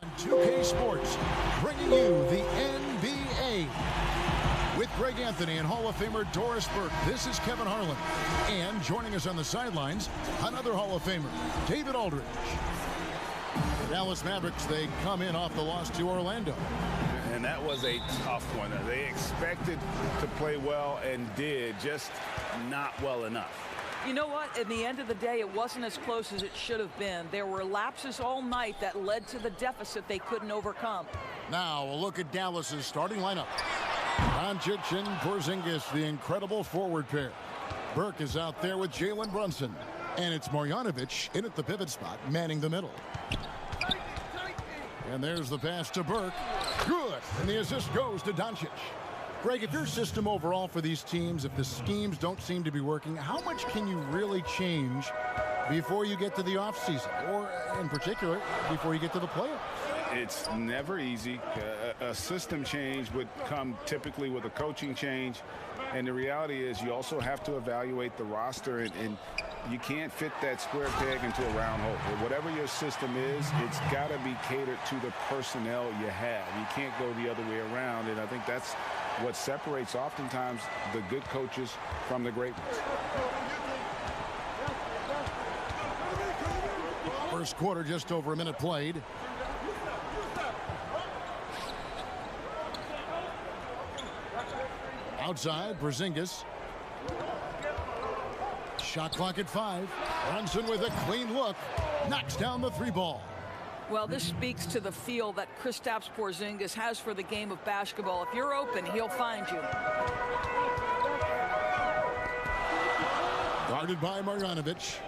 On 2K Sports, bringing you the NBA. With Greg Anthony and Hall of Famer Doris Burke, this is Kevin Harlan. And joining us on the sidelines, another Hall of Famer, David Aldridge. The Dallas Mavericks, they come in off the loss to Orlando. And that was a tough one. They expected to play well and did, just not well enough. You know what? In the end of the day, it wasn't as close as it should have been. There were lapses all night that led to the deficit they couldn't overcome. Now, a look at Dallas's starting lineup. Doncic and Porzingis, the incredible forward pair. Burke is out there with Jalen Brunson. And it's Marjanovic in at the pivot spot, manning the middle. And there's the pass to Burke. Good. And the assist goes to Doncic. Greg, if your system overall for these teams, if the schemes don't seem to be working, how much can you really change before you get to the offseason? Or, in particular, before you get to the playoffs? It's never easy. A system change would come typically with a coaching change. And the reality is you also have to evaluate the roster, and you can't fit that square peg into a round hole. But whatever your system is, it's got to be catered to the personnel you have. You can't go the other way around, and I think that's what separates oftentimes the good coaches from the great ones. First quarter, just over a minute played. Outside, Porzingis. Shot clock at 5. Brunson with a clean look. Knocks down the 3 ball. Well, this speaks to the feel that Kristaps Porzingis has for the game of basketball. If you're open, he'll find you. Guarded by Marjanovic.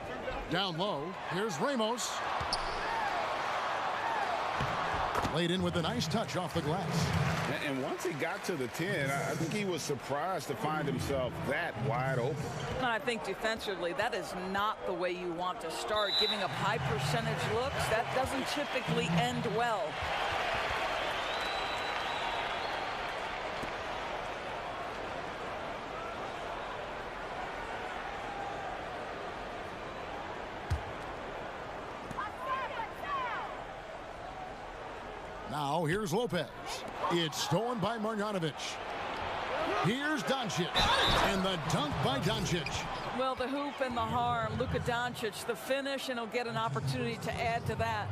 Down low. Here's Ramos. Laid in with a nice touch off the glass. And once he got to the 10, I think he was surprised to find himself that wide open. And I think defensively, that is not the way you want to start. Giving up high percentage looks, that doesn't typically end well. Now here's Lopez. It's stolen by Marjanovic. Here's Doncic. And the dunk by Doncic. Well, the hoop and the harm. Luka Doncic, the finish, and he'll get an opportunity to add to that.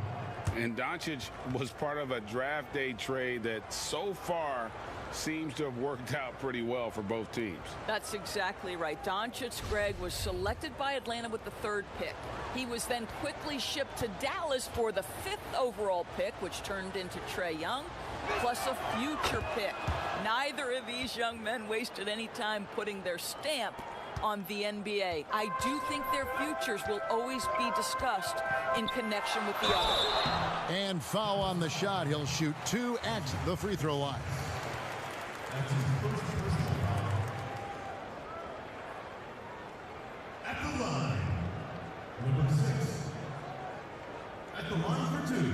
And Doncic was part of a draft day trade that so far seems to have worked out pretty well for both teams. That's exactly right. Doncic Greg was selected by Atlanta with the 3rd pick. He was then quickly shipped to Dallas for the 5th overall pick, which turned into Trae Young, plus a future pick. Neither of these young men wasted any time putting their stamp on the NBA. I do think their futures will always be discussed in connection with the other. And foul on the shot. He'll shoot 2 at the free throw line. At the line, number 6. At the line for 2.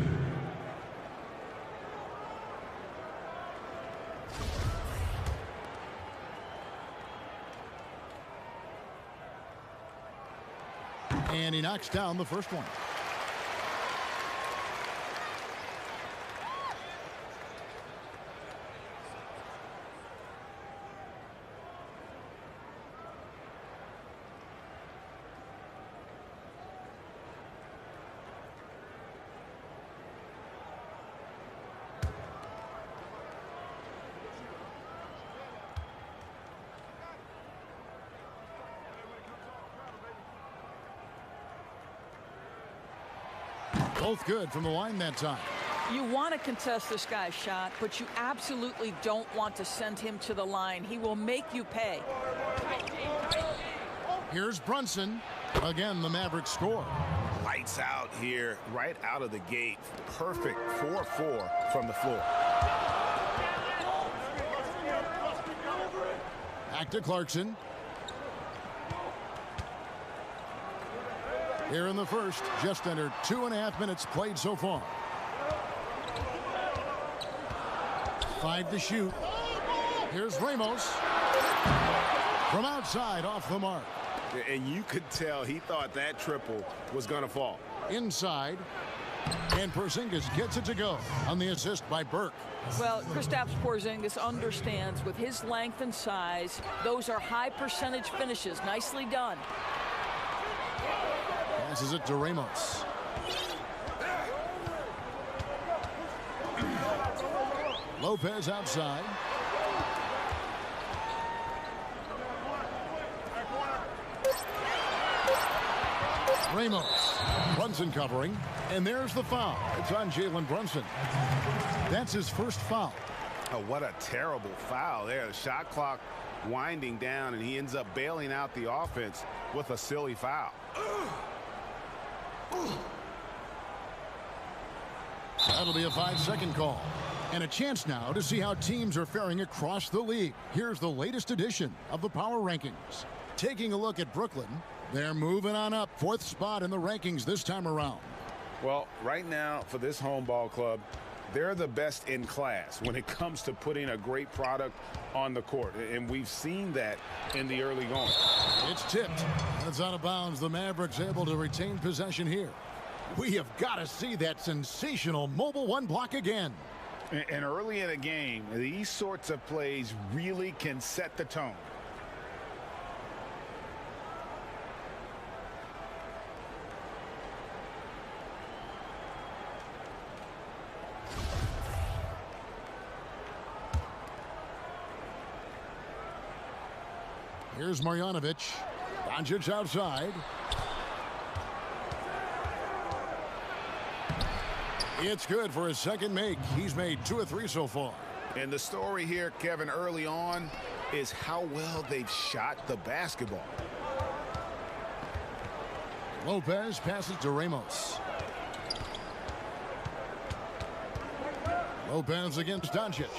And he knocks down the first one. Both good from the line that time. You want to contest this guy's shot, but you absolutely don't want to send him to the line. He will make you pay. Here's Brunson. Again, the Mavericks score. Lights out here, right out of the gate. Perfect 4-4 from the floor. Back to Clarkson. Here in the first, just under 2.5 minutes played so far. 5 to shoot. Here's Ramos. From outside, off the mark. And you could tell he thought that triple was going to fall. Inside. And Porzingis gets it to go on the assist by Burke. Well, Kristaps Porzingis understands with his length and size, those are high percentage finishes. Nicely done. Passes it to Ramos. Lopez outside. Ramos. Brunson covering. And there's the foul. It's on Jalen Brunson. That's his first foul. Oh, what a terrible foul there. The shot clock winding down, and he ends up bailing out the offense with a silly foul. That'll be a 5-second call. And a chance now to see how teams are faring across the league. Here's the latest edition of the Power Rankings. Taking a look at Brooklyn, they're moving on up, 4th spot in the rankings this time around. Well, right now for this home ball club, they're the best in class when it comes to putting a great product on the court. And we've seen that in the early going. It's tipped. That's out of bounds. The Mavericks able to retain possession here. We have got to see that sensational mobile 1 block again. And early in a game, these sorts of plays really can set the tone. Here's Marjanovic. Doncic outside. It's good for his second make. He's made 2 of 3 so far. And the story here, Kevin, early on is how well they've shot the basketball. Lopez passes to Ramos. Lopez against Doncic.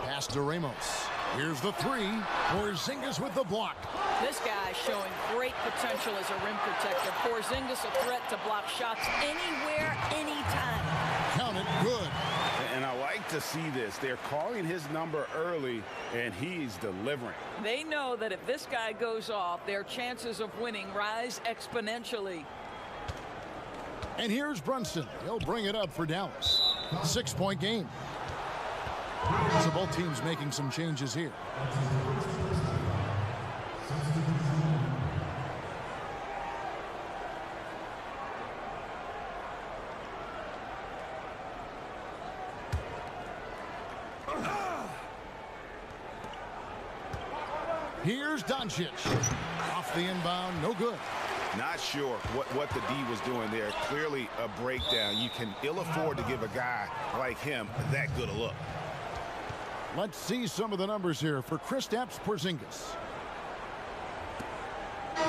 Pass to Ramos. Here's the 3. Porzingis with the block. This guy showing great potential as a rim protector. Porzingis a threat to block shots anywhere, anytime. Count it, good. And I like to see this. They're calling his number early, and he's delivering. They know that if this guy goes off, their chances of winning rise exponentially. And here's Brunson. He'll bring it up for Dallas. 6-point game. So both teams making some changes here. Here's Doncic. Off the inbound, no good. Not sure what the D was doing there. Clearly a breakdown. You can ill afford to give a guy like him that good a look. Let's see some of the numbers here for Kristaps Porzingis.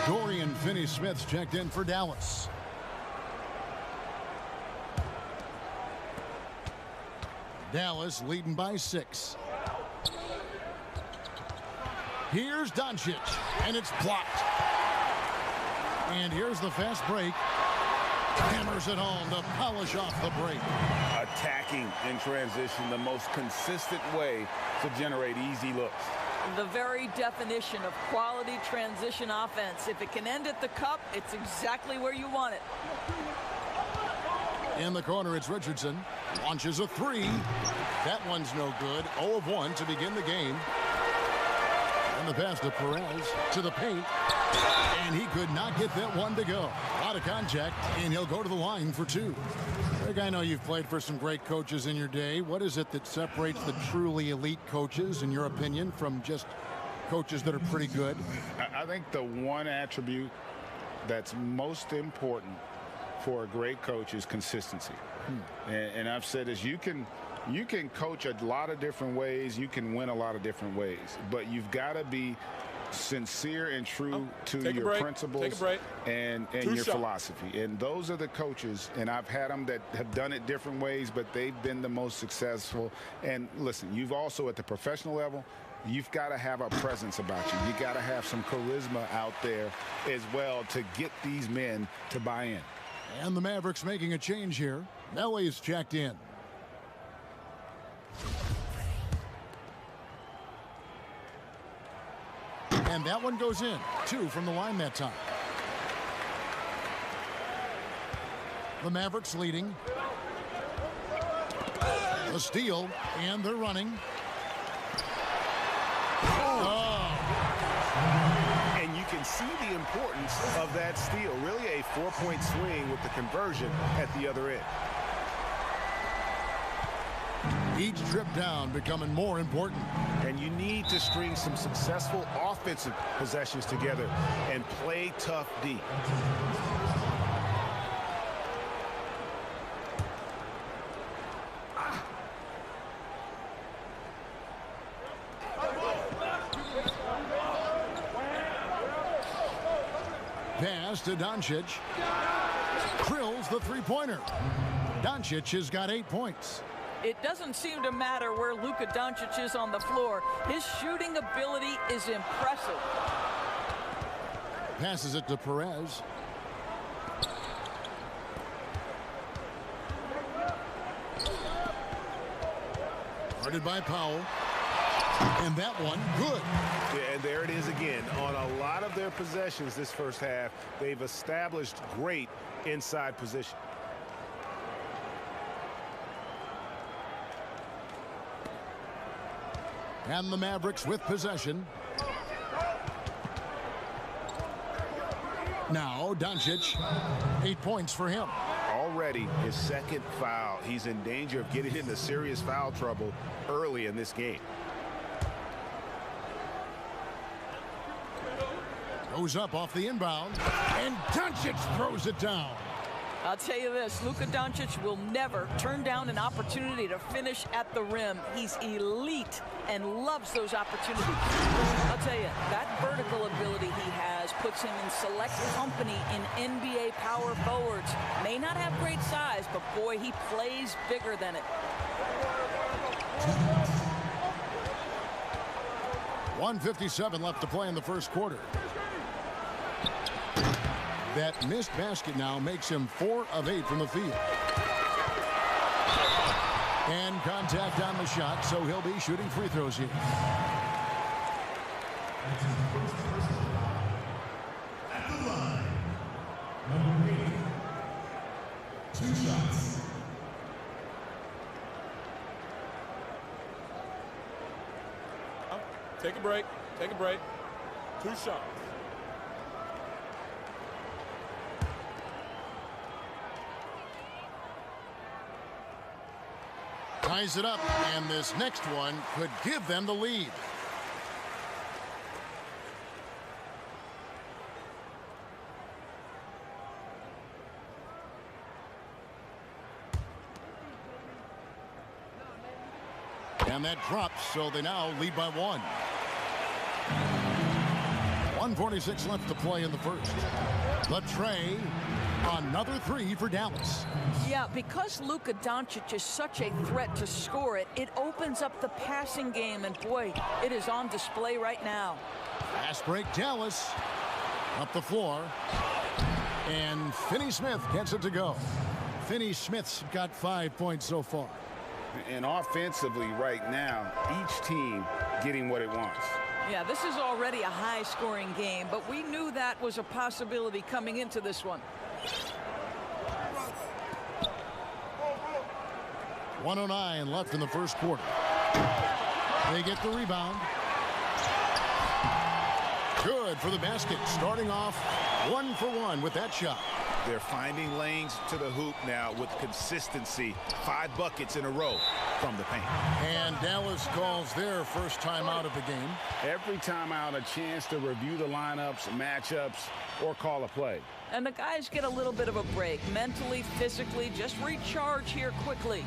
Dorian Finney-Smith's checked in for Dallas. Dallas leading by 6. Here's Doncic, and it's blocked. And here's the fast break. Hammers it home to polish off the break. Attacking in transition, the most consistent way to generate easy looks. The very definition of quality transition offense. If it can end at the cup, it's exactly where you want it. In the corner, it's Richardson. Launches a 3. That one's no good. 0 of 1 to begin the game. And the pass to Perez to the paint. And he could not get that one to go. Out of contact, and he'll go to the line for 2. Greg, I know you've played for some great coaches in your day. What is it that separates the truly elite coaches, in your opinion, from just coaches that are pretty good? I think the one attribute that's most important for a great coach is consistency. And I've said this, you can coach a lot of different ways, you can win a lot of different ways, but you've got to be sincere and true to your principles and your philosophy. And those are the coaches, and I've had them that have done it different ways, but they've been the most successful. And listen, you've also at the professional level, you've got to have a presence about you. You got to have some charisma out there as well to get these men to buy in. And the Mavericks making a change here. Nelly's checked in. And that one goes in. 2 from the line that time. The Mavericks leading. The steal, and they're running. And you can see the importance of that steal. Really a 4-point swing with the conversion at the other end. Each trip down becoming more important. And you need to string some successful offensive possessions together and play tough D. Pass to Doncic. Drills the three-pointer. Doncic has got 8 points. It doesn't seem to matter where Luka Doncic is on the floor. His shooting ability is impressive. Passes it to Perez. Guarded by Powell. And that one, good. Yeah, and there it is again. On a lot of their possessions this first half, they've established great inside position. And the Mavericks with possession. Now Doncic, 8 points for him. Already his second foul. He's in danger of getting into serious foul trouble early in this game. Goes up off the inbound, and Doncic throws it down. I'll tell you this, Luka Doncic will never turn down an opportunity to finish at the rim. He's elite and loves those opportunities. I'll tell you, that vertical ability he has puts him in select company in NBA power forwards. May not have great size, but boy, he plays bigger than it. 1:57 left to play in the first quarter. That missed basket now makes him 4 of 8 from the field. And contact on the shot, so he'll be shooting free throws here. At the line, number 8. 2 shots. Take a break. Take a break. 2 shots. Ties it up, and this next one could give them the lead. And that drops, so they now lead by 1. 1:46 left to play in the first. The tray, another 3 for Dallas. Yeah, because Luka Doncic is such a threat to score it, it opens up the passing game, and boy, it is on display right now. Fast break, Dallas. Up the floor. And Finney Smith gets it to go. Finney Smith's got 5 points so far. And offensively right now, each team getting what it wants. Yeah, this is already a high-scoring game, but we knew that was a possibility coming into this one. 1:09 left in the first quarter. They get the rebound. Good for the basket. Starting off 1 for 1 with that shot. They're finding lanes to the hoop now with consistency. 5 buckets in a row from the paint. And Dallas calls their first timeout of the game. Every timeout, a chance to review the lineups, matchups, or call a play. And the guys get a little bit of a break. Mentally, physically, just recharge here quickly.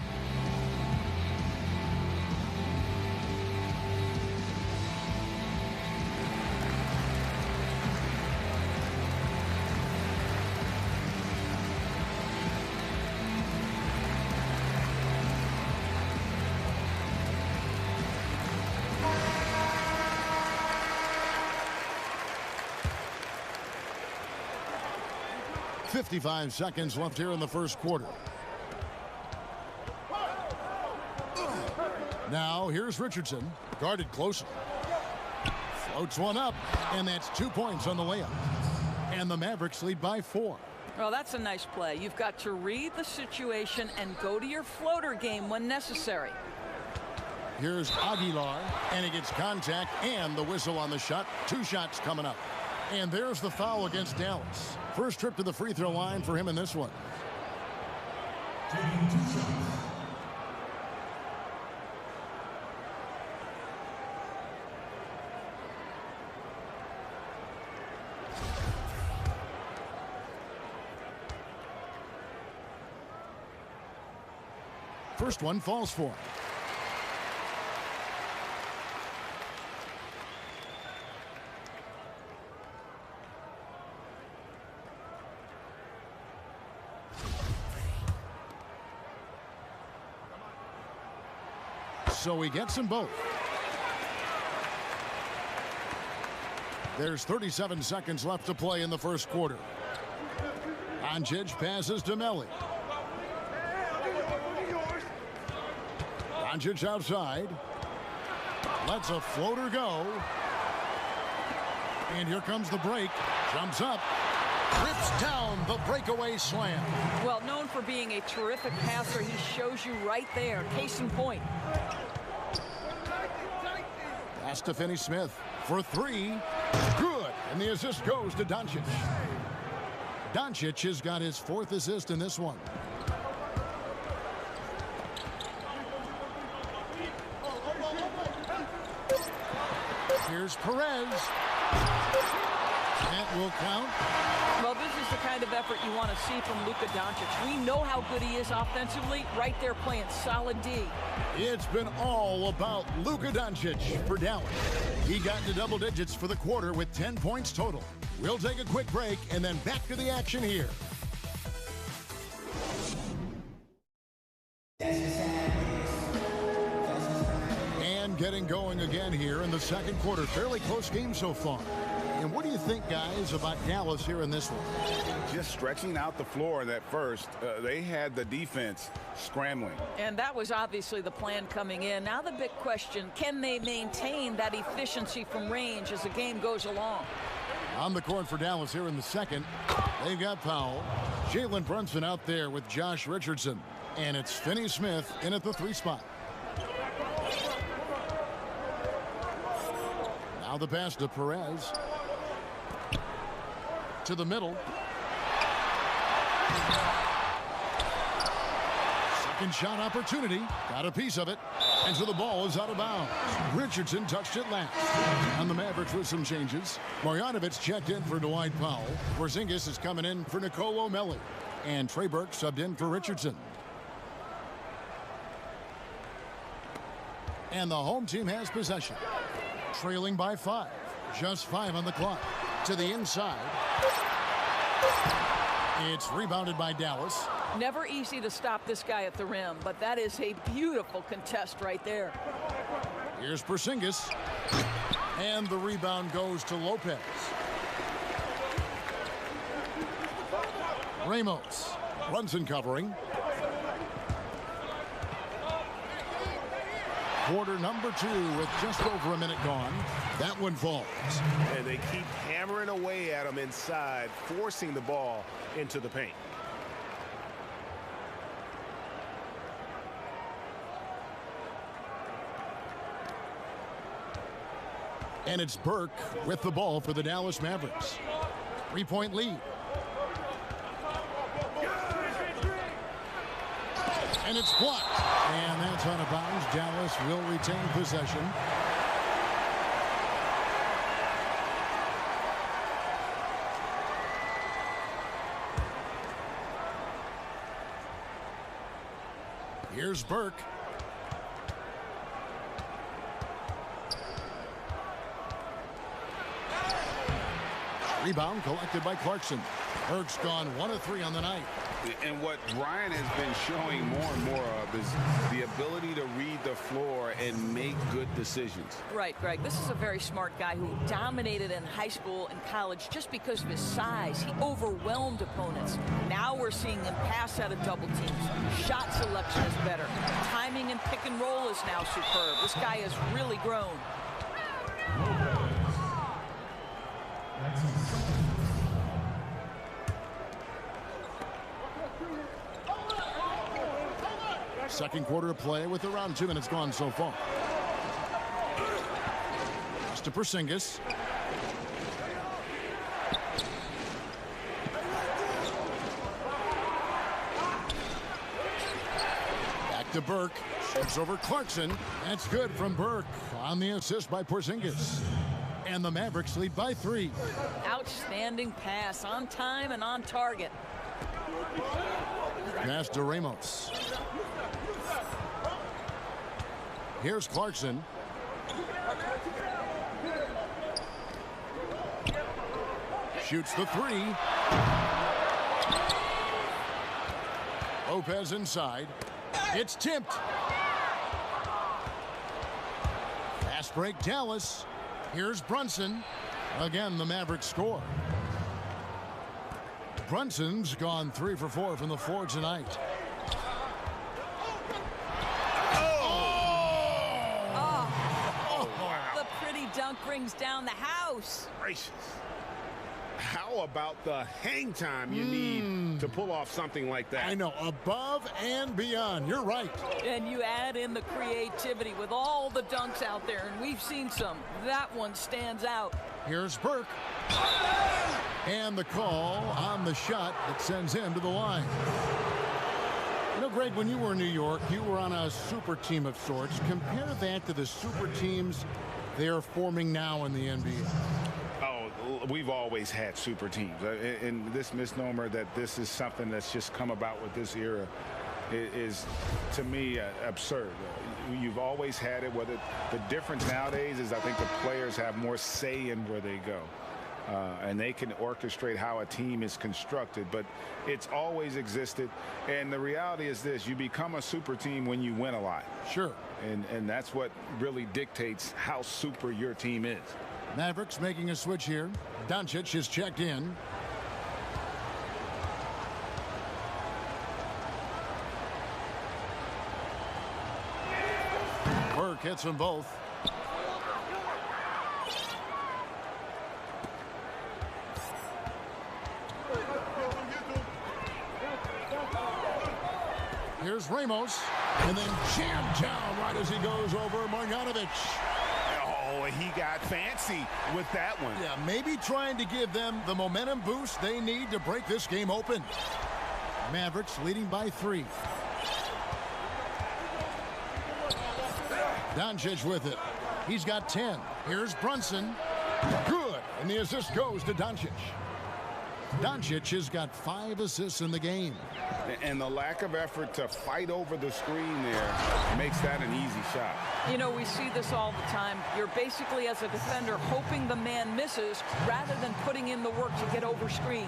.55 seconds left here in the first quarter. Now here's Richardson, guarded closely. Floats one up, and that's 2 points on the layup. And the Mavericks lead by 4. Well, that's a nice play. You've got to read the situation and go to your floater game when necessary. Here's Aguilar, and he gets contact and the whistle on the shot. 2 shots coming up. And there's the foul against Dallas. First trip to the free throw line for him in this one. Taking 2 shots. First one falls for him. So he gets them both. There's 37 seconds left to play in the first quarter. Doncic passes to Melli. Doncic outside. Lets a floater go. And here comes the break. Jumps up. Rips down the breakaway slam. Well, known for being a terrific passer, he shows you right there. Case in point. Pass to Finney Smith for 3. Good. And the assist goes to Doncic. Doncic has got his 4th assist in this one. Here's Perez. That will count. Well, this is the kind of effort you want to see from Luka Doncic. We know how good he is offensively. Right there playing solid D. It's been all about Luka Doncic for Dallas. He got into double digits for the quarter with 10 points total. We'll take a quick break and then back to the action here. And getting going again here in the second quarter. Fairly close game so far. And what do you think, guys, about Dallas here in this one? Just stretching out the floor that first. They had the defense scrambling. And that was obviously the plan coming in. Now the big question, can they maintain that efficiency from range as the game goes along? On the court for Dallas here in the second. They've got Powell. Jalen Brunson out there with Josh Richardson. And it's Finney Smith in at the 3 spot. Now the pass to Perez. To the middle. Second shot opportunity. Got a piece of it. And so the ball is out of bounds. Richardson touched it last. On the Mavericks with some changes. Marjanovic checked in for Dwight Powell. Porzingis is coming in for Nicolo Melli. And Trey Burke subbed in for Richardson. And the home team has possession. Trailing by 5. Just 5 on the clock. To the inside. It's rebounded by Dallas. Never easy to stop this guy at the rim, but that is a beautiful contest right there. Here's Porzingis. And the rebound goes to Lopez. Ramos. Brunson covering. Quarter number 2 with just over a minute gone. That one falls. And they keep hammering away at him inside, forcing the ball into the paint. And it's Burke with the ball for the Dallas Mavericks. 3-point lead. And it's blocked. And that's out of bounds. Dallas will retain possession. Here's Burke. Rebound collected by Clarkson. Burke's gone 1 of 3 on the night. And what Ryan has been showing more and more of is the ability to read the floor and make good decisions. Right, Greg. This is a very smart guy who dominated in high school and college just because of his size. He overwhelmed opponents. Now we're seeing him pass out of double teams. Shot selection is better. Timing and pick and roll is now superb. This guy has really grown. Second quarter of play with around 2 minutes gone so far. Pass to Porzingis. Back to Burke. Shoots over Clarkson. That's good from Burke on the assist by Porzingis. And the Mavericks lead by 3. Outstanding pass, on time and on target. Pass to Ramos. Here's Clarkson. Shoots the 3. Lopez inside. It's tipped. Fast break Dallas. Here's Brunson. Again, the Mavericks score. Brunson's gone 3 for 4 from the floor tonight. Dunk brings down the house. Gracious. How about the hang time you need to pull off something like that? I know, above and beyond. You're right. And you add in the creativity with all the dunks out there, and we've seen some. That one stands out. Here's Burke. And the call on the shot that sends him to the line. You know, Greg, when you were in New York, you were on a super team of sorts. Compare that to the super teams they are forming now in the NBA. Oh, we've always had super teams. And this misnomer that this is something that's just come about with this era is, to me, absurd. You've always had it. Whether the difference nowadays is I think the players have more say in where they go. And they can orchestrate how a team is constructed, but it's always existed. And the reality is this: you become a super team when you win a lot. Sure. And that's what really dictates how super your team is. Mavericks making a switch here. Doncic is checked in. Burke hits them both. Here's Ramos, and then jammed down right as he goes over Marjanovic. Oh, he got fancy with that one. Yeah, maybe trying to give them the momentum boost they need to break this game open. Mavericks leading by 3. Doncic with it. He's got 10. Here's Brunson. Good. And the assist goes to Doncic. Doncic has got 5 assists in the game. And the lack of effort to fight over the screen there makes that an easy shot. You know, we see this all the time. You're basically, as a defender, hoping the man misses rather than putting in the work to get over screens.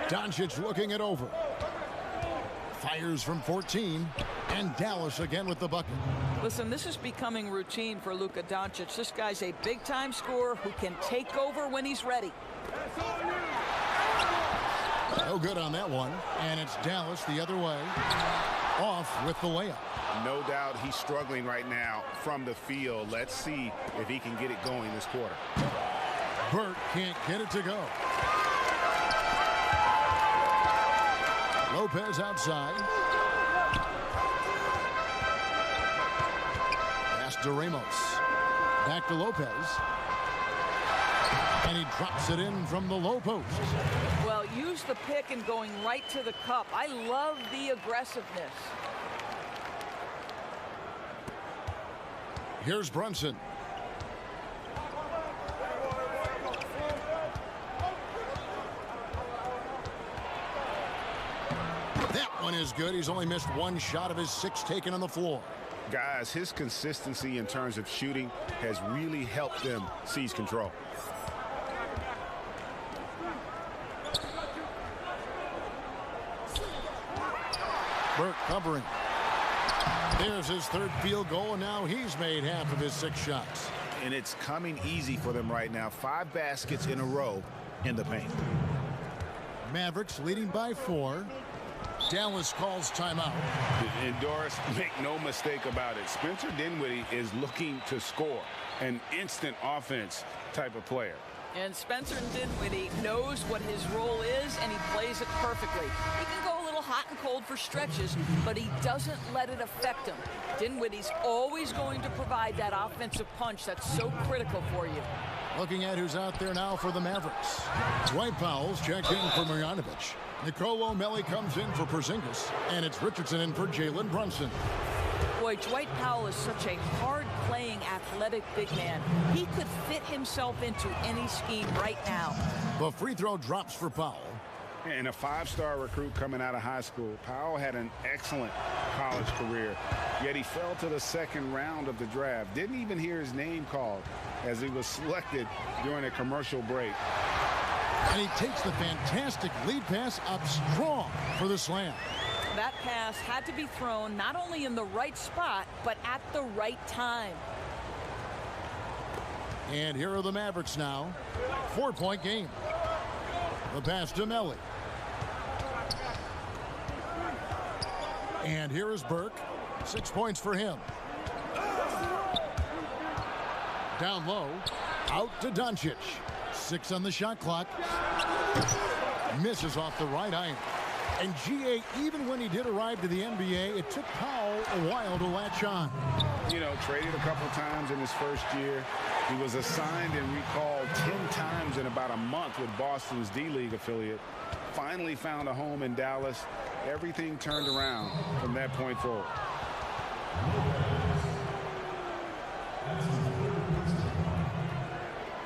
Doncic looking it over. Fires from 14. And Dallas again with the bucket. Listen, this is becoming routine for Luka Doncic. This guy's a big-time scorer who can take over when he's ready. No good on that one. And it's Dallas the other way. Off with the layup. No doubt he's struggling right now from the field. Let's see if he can get it going this quarter. Burt can't get it to go. Lopez outside. Pass to Ramos. Back to Lopez. And he drops it in from the low post. Well, use the pick and going right to the cup. I love the aggressiveness. Here's Brunson. That one is good. He's only missed 1 shot of his 6 taken on the floor. Guys, his consistency in terms of shooting has really helped them seize control. Burke covering. There's his 3rd field goal, and now he's made half of his 6 shots. And it's coming easy for them right now. 5 baskets in a row in the paint. Mavericks leading by 4. Dallas calls timeout. And Doris, make no mistake about it. Spencer Dinwiddie is looking to score. An instant offense type of player. And Spencer Dinwiddie knows what his role is, and he plays it perfectly. He can go a little hot and cold for stretches, but he doesn't let it affect him. Dinwiddie's always going to provide that offensive punch that's so critical for you. Looking at who's out there now for the Mavericks. Dwight Powell's checked in for Marjanovic. Nicolo Melli comes in for Porzingis. And it's Richardson in for Jalen Brunson. Boy, Dwight Powell is such a hard-playing, athletic big man. He could fit himself into any scheme right now. The free throw drops for Powell. And a 5-star recruit coming out of high school. Powell had an excellent college career, yet he fell to the 2nd round of the draft. Didn't even hear his name called as he was selected during a commercial break. And he takes the fantastic lead pass up strong for the slam. That pass had to be thrown not only in the right spot, but at the right time. And here are the Mavericks now. 4-point game. The pass to Melli. And here is Burke. 6 points for him. Down low. Out to Doncic. 6 on the shot clock. Misses off the right iron. And GA, even when he did arrive to the NBA, it took Powell a while to latch on. You know, traded a couple times in his first year. He was assigned and recalled 10 times in about a month with Boston's D-League affiliate. Finally found a home in Dallas. Everything turned around from that point forward.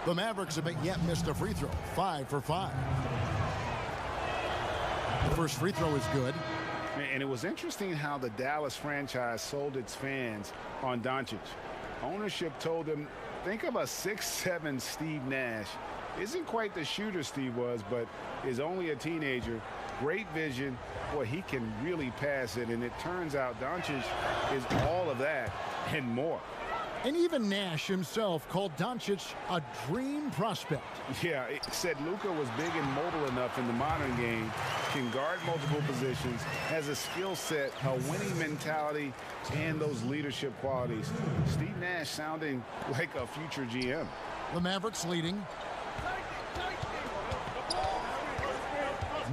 The Mavericks have yet missed a free throw. 5 for 5. The first free throw is good. And it was interesting how the Dallas franchise sold its fans on Doncic. Ownership told them, think of a 6'7" Steve Nash. Isn't quite the shooter Steve was, but is only a teenager. Great vision. Boy, he can really pass it. And it turns out Doncic is all of that and more. And even Nash himself called Doncic a dream prospect. Yeah, it said Luka was big and mobile enough in the modern game, can guard multiple positions, has a skill set, a winning mentality, and those leadership qualities. Steve Nash sounding like a future GM. The Mavericks leading.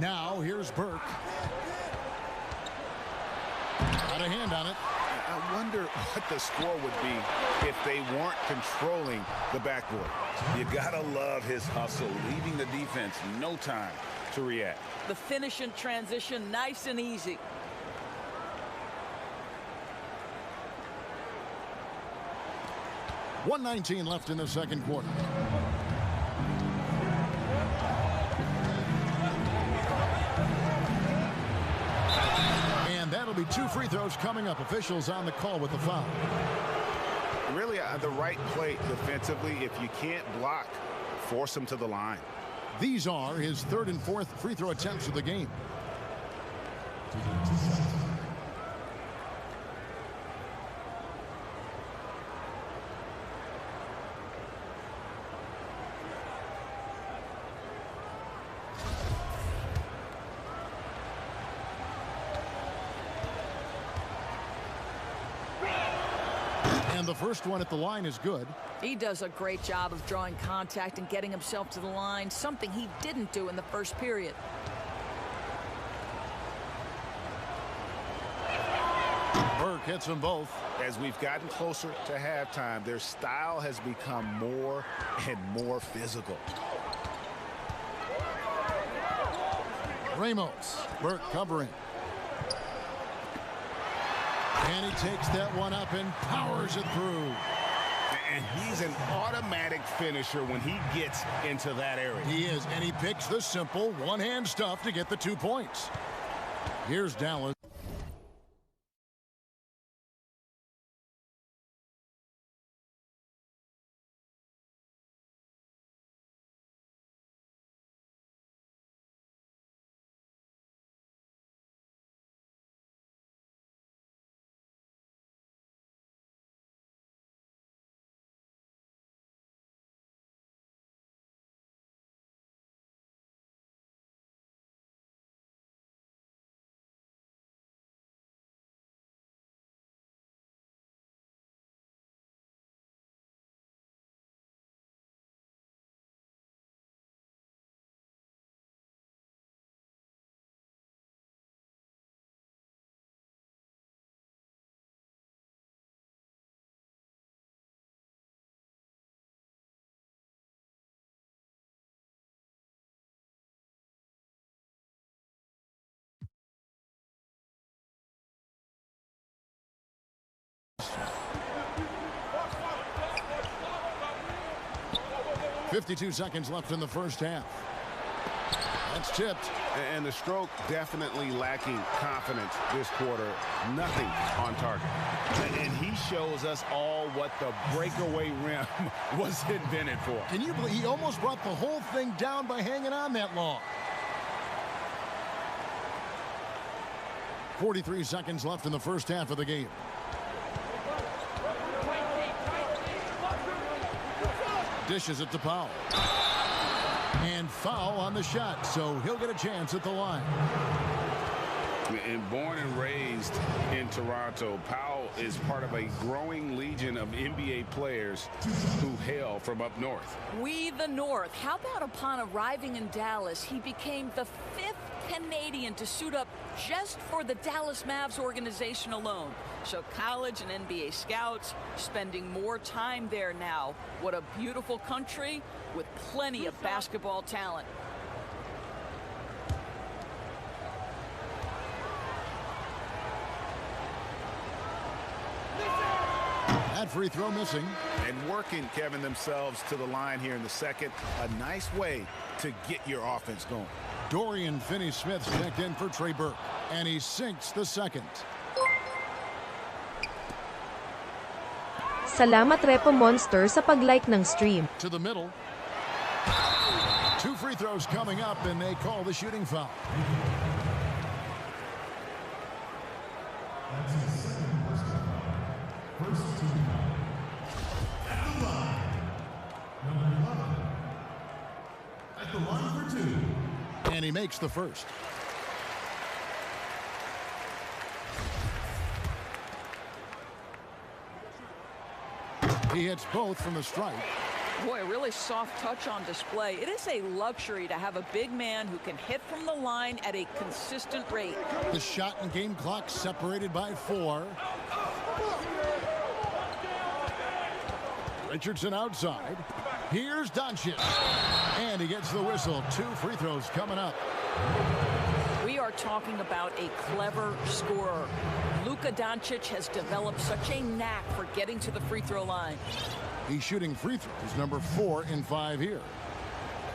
Now here's Burke. Got a hand on it. I wonder what the score would be if they weren't controlling the backboard. You gotta love his hustle, leaving the defense no time to react. The finish in transition, nice and easy. .119 left in the second quarter. And that'll be 2 free throws coming up. Officials on the call with the foul. Really, the right play defensively. If you can't block, force him to the line. These are his 3rd and 4th free throw attempts of the game. And the first one at the line is good. He does a great job of drawing contact and getting himself to the line, something he didn't do in the first period. Burke hits them both. As we've gotten closer to halftime, their style has become more and more physical. Ramos. Burke covering. And he takes that one up and powers it through. And he's an automatic finisher when he gets into that area. He is, and he picks the simple one-hand stuff to get the 2 points. Here's Dallas. .52 seconds left in the first half. That's tipped. And the stroke definitely lacking confidence this quarter. Nothing on target. And he shows us all what the breakaway rim was invented for. Can you believe he almost brought the whole thing down by hanging on that long? 43 seconds left in the first half of the game. Dishes it to Powell. And foul on the shot, so he'll get a chance at the line. And born and raised in Toronto, Powell is part of a growing legion of NBA players who hail from up north. We the North. How about upon arriving in Dallas, he became the 5th Canadian to suit up just for the Dallas Mavs organization alone. So college and NBA scouts spending more time there now. What a beautiful country with plenty of basketball talent. That free throw missing. And working, Kevin, themselves to the line here in the second. A nice way to get your offense going. Dorian Finney-Smith checked in for Trey Burke, and he sinks the second. Salamat Repo Monster sa pag-like ng stream. To the middle. 2 free throws coming up, and they call the shooting foul. That's his second personal foul. First team foul. At the line, number 11. At the line for 2. And he makes the first. He hits both from the stripe. Boy, a really soft touch on display. It is a luxury to have a big man who can hit from the line at a consistent rate. The shot and game clock separated by 4. Richardson outside. Here's Doncic. And he gets the whistle. 2 free throws coming up. We are talking about a clever scorer. Luka Doncic has developed such a knack for getting to the free throw line. He's shooting free throws, number 4 in 5 here.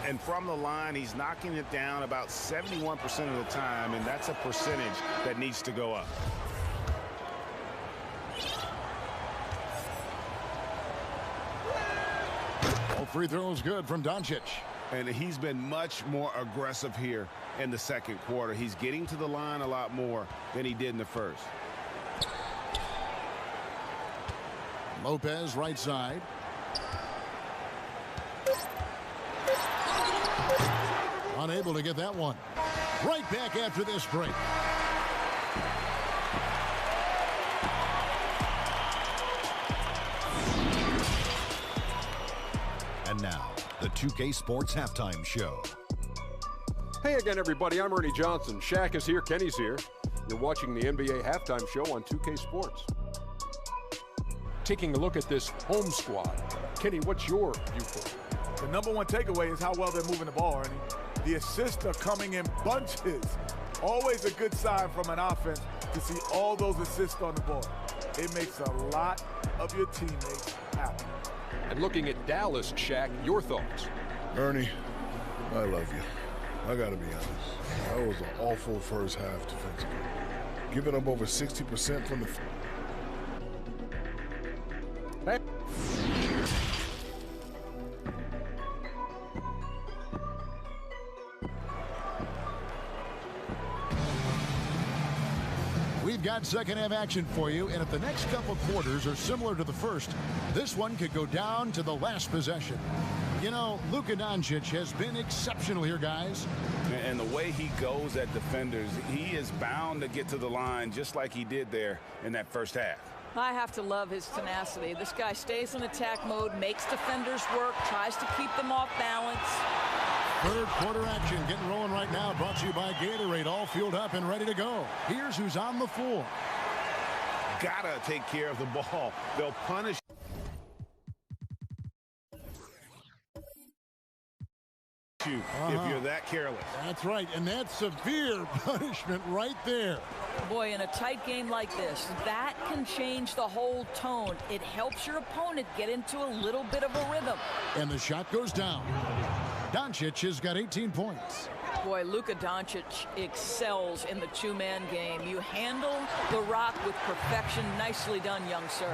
And from the line, he's knocking it down about 71% of the time, and that's a percentage that needs to go up. All free throws good from Doncic. And he's been much more aggressive here in the second quarter. He's getting to the line a lot more than he did in the first. Lopez right side. Unable to get that one. Right back after this break. And now, the 2K Sports Halftime Show. Hey again, everybody. I'm Ernie Johnson. Shaq is here. Kenny's here. You're watching the NBA Halftime Show on 2K Sports. Taking a look at this home squad. Kenny, what's your viewpoint? The number one takeaway is how well they're moving the ball, Ernie. The assists are coming in bunches. Always a good sign from an offense to see all those assists on the board. It makes a lot of your teammates happy. And looking at Dallas, Shaq, your thoughts? Ernie, I love you. I gotta be honest. That was an awful first half defensively. Giving up over 60% from the... Hey. We've got second half action for you, and if the next couple quarters are similar to the first, this one could go down to the last possession. You know, Luka Doncic has been exceptional here, guys. And the way he goes at defenders, he is bound to get to the line just like he did there in that first half. I have to love his tenacity. This guy stays in attack mode, makes defenders work, tries to keep them off balance. Third quarter action getting rolling right now, brought to you by Gatorade, all fueled up and ready to go. Here's who's on the floor. Gotta take care of the ball. They'll punish you if you're that careless. That's right, and that's severe punishment right there. Boy, in a tight game like this, that can change the whole tone. It helps your opponent get into a little bit of a rhythm. And the shot goes down. Doncic has got 18 points. Boy, Luka Doncic excels in the two-man game. You handle the rock with perfection. Nicely done, young sir.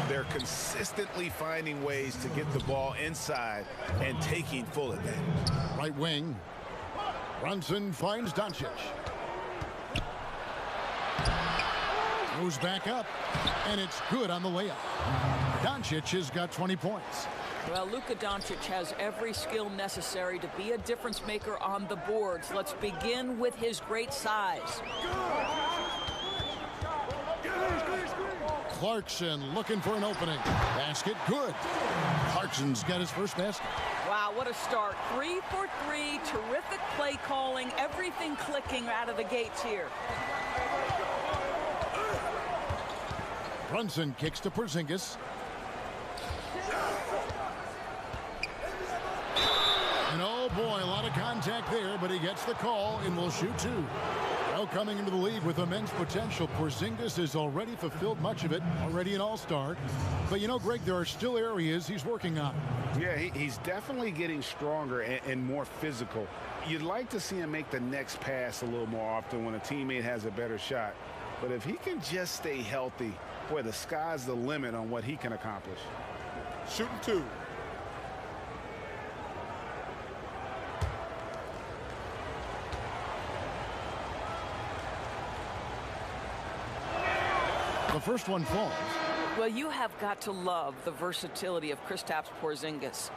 They're consistently finding ways to get the ball inside and taking full advantage. Right wing. Brunson finds Doncic. Goes back up, and it's good on the layup. Doncic has got 20 points. Well, Luka Doncic has every skill necessary to be a difference maker on the boards. Let's begin with his great size. Clarkson looking for an opening. Basket, good. Clarkson's got his first basket. Wow, what a start. 3 for 3, terrific play calling, everything clicking out of the gates here. Brunson kicks to Porzingis. And oh boy, a lot of contact there, but he gets the call and will shoot 2. Well, coming into the league with immense potential, Porzingis has already fulfilled much of it, already an all-star. But you know, Greg, there are still areas he's working on. Yeah, he's definitely getting stronger and more physical. You'd like to see him make the next pass a little more often when a teammate has a better shot. But if he can just stay healthy, boy, the sky's the limit on what he can accomplish. Shooting 2. The first one falls. Well, you have got to love the versatility of Kristaps Porzingis.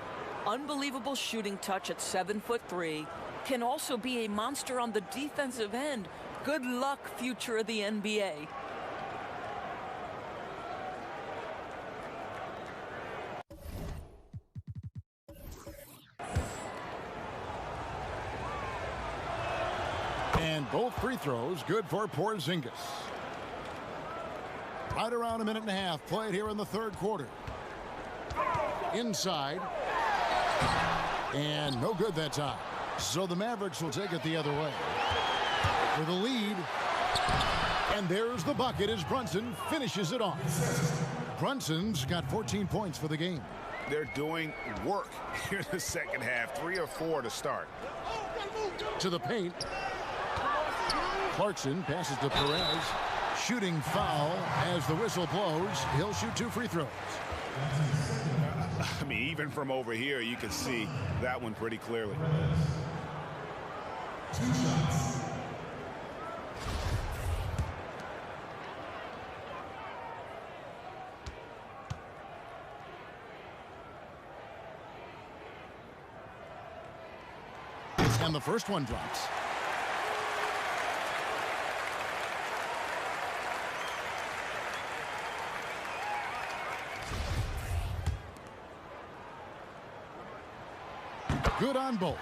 Unbelievable shooting touch at 7'3", can also be a monster on the defensive end. Good luck, future of the NBA. And both free throws good for Porzingis. Right around a minute and a half played here in the third quarter. Inside. And no good that time. So the Mavericks will take it the other way. For the lead. And there's the bucket as Brunson finishes it off. Brunson's got 14 points for the game. They're doing work here in the second half. 3 or 4 to start. To the paint. Clarkson passes to Perez. Shooting foul as the whistle blows. He'll shoot 2 free throws. I mean, even from over here, you can see that one pretty clearly. 2 shots. And the first one drops. Good on both.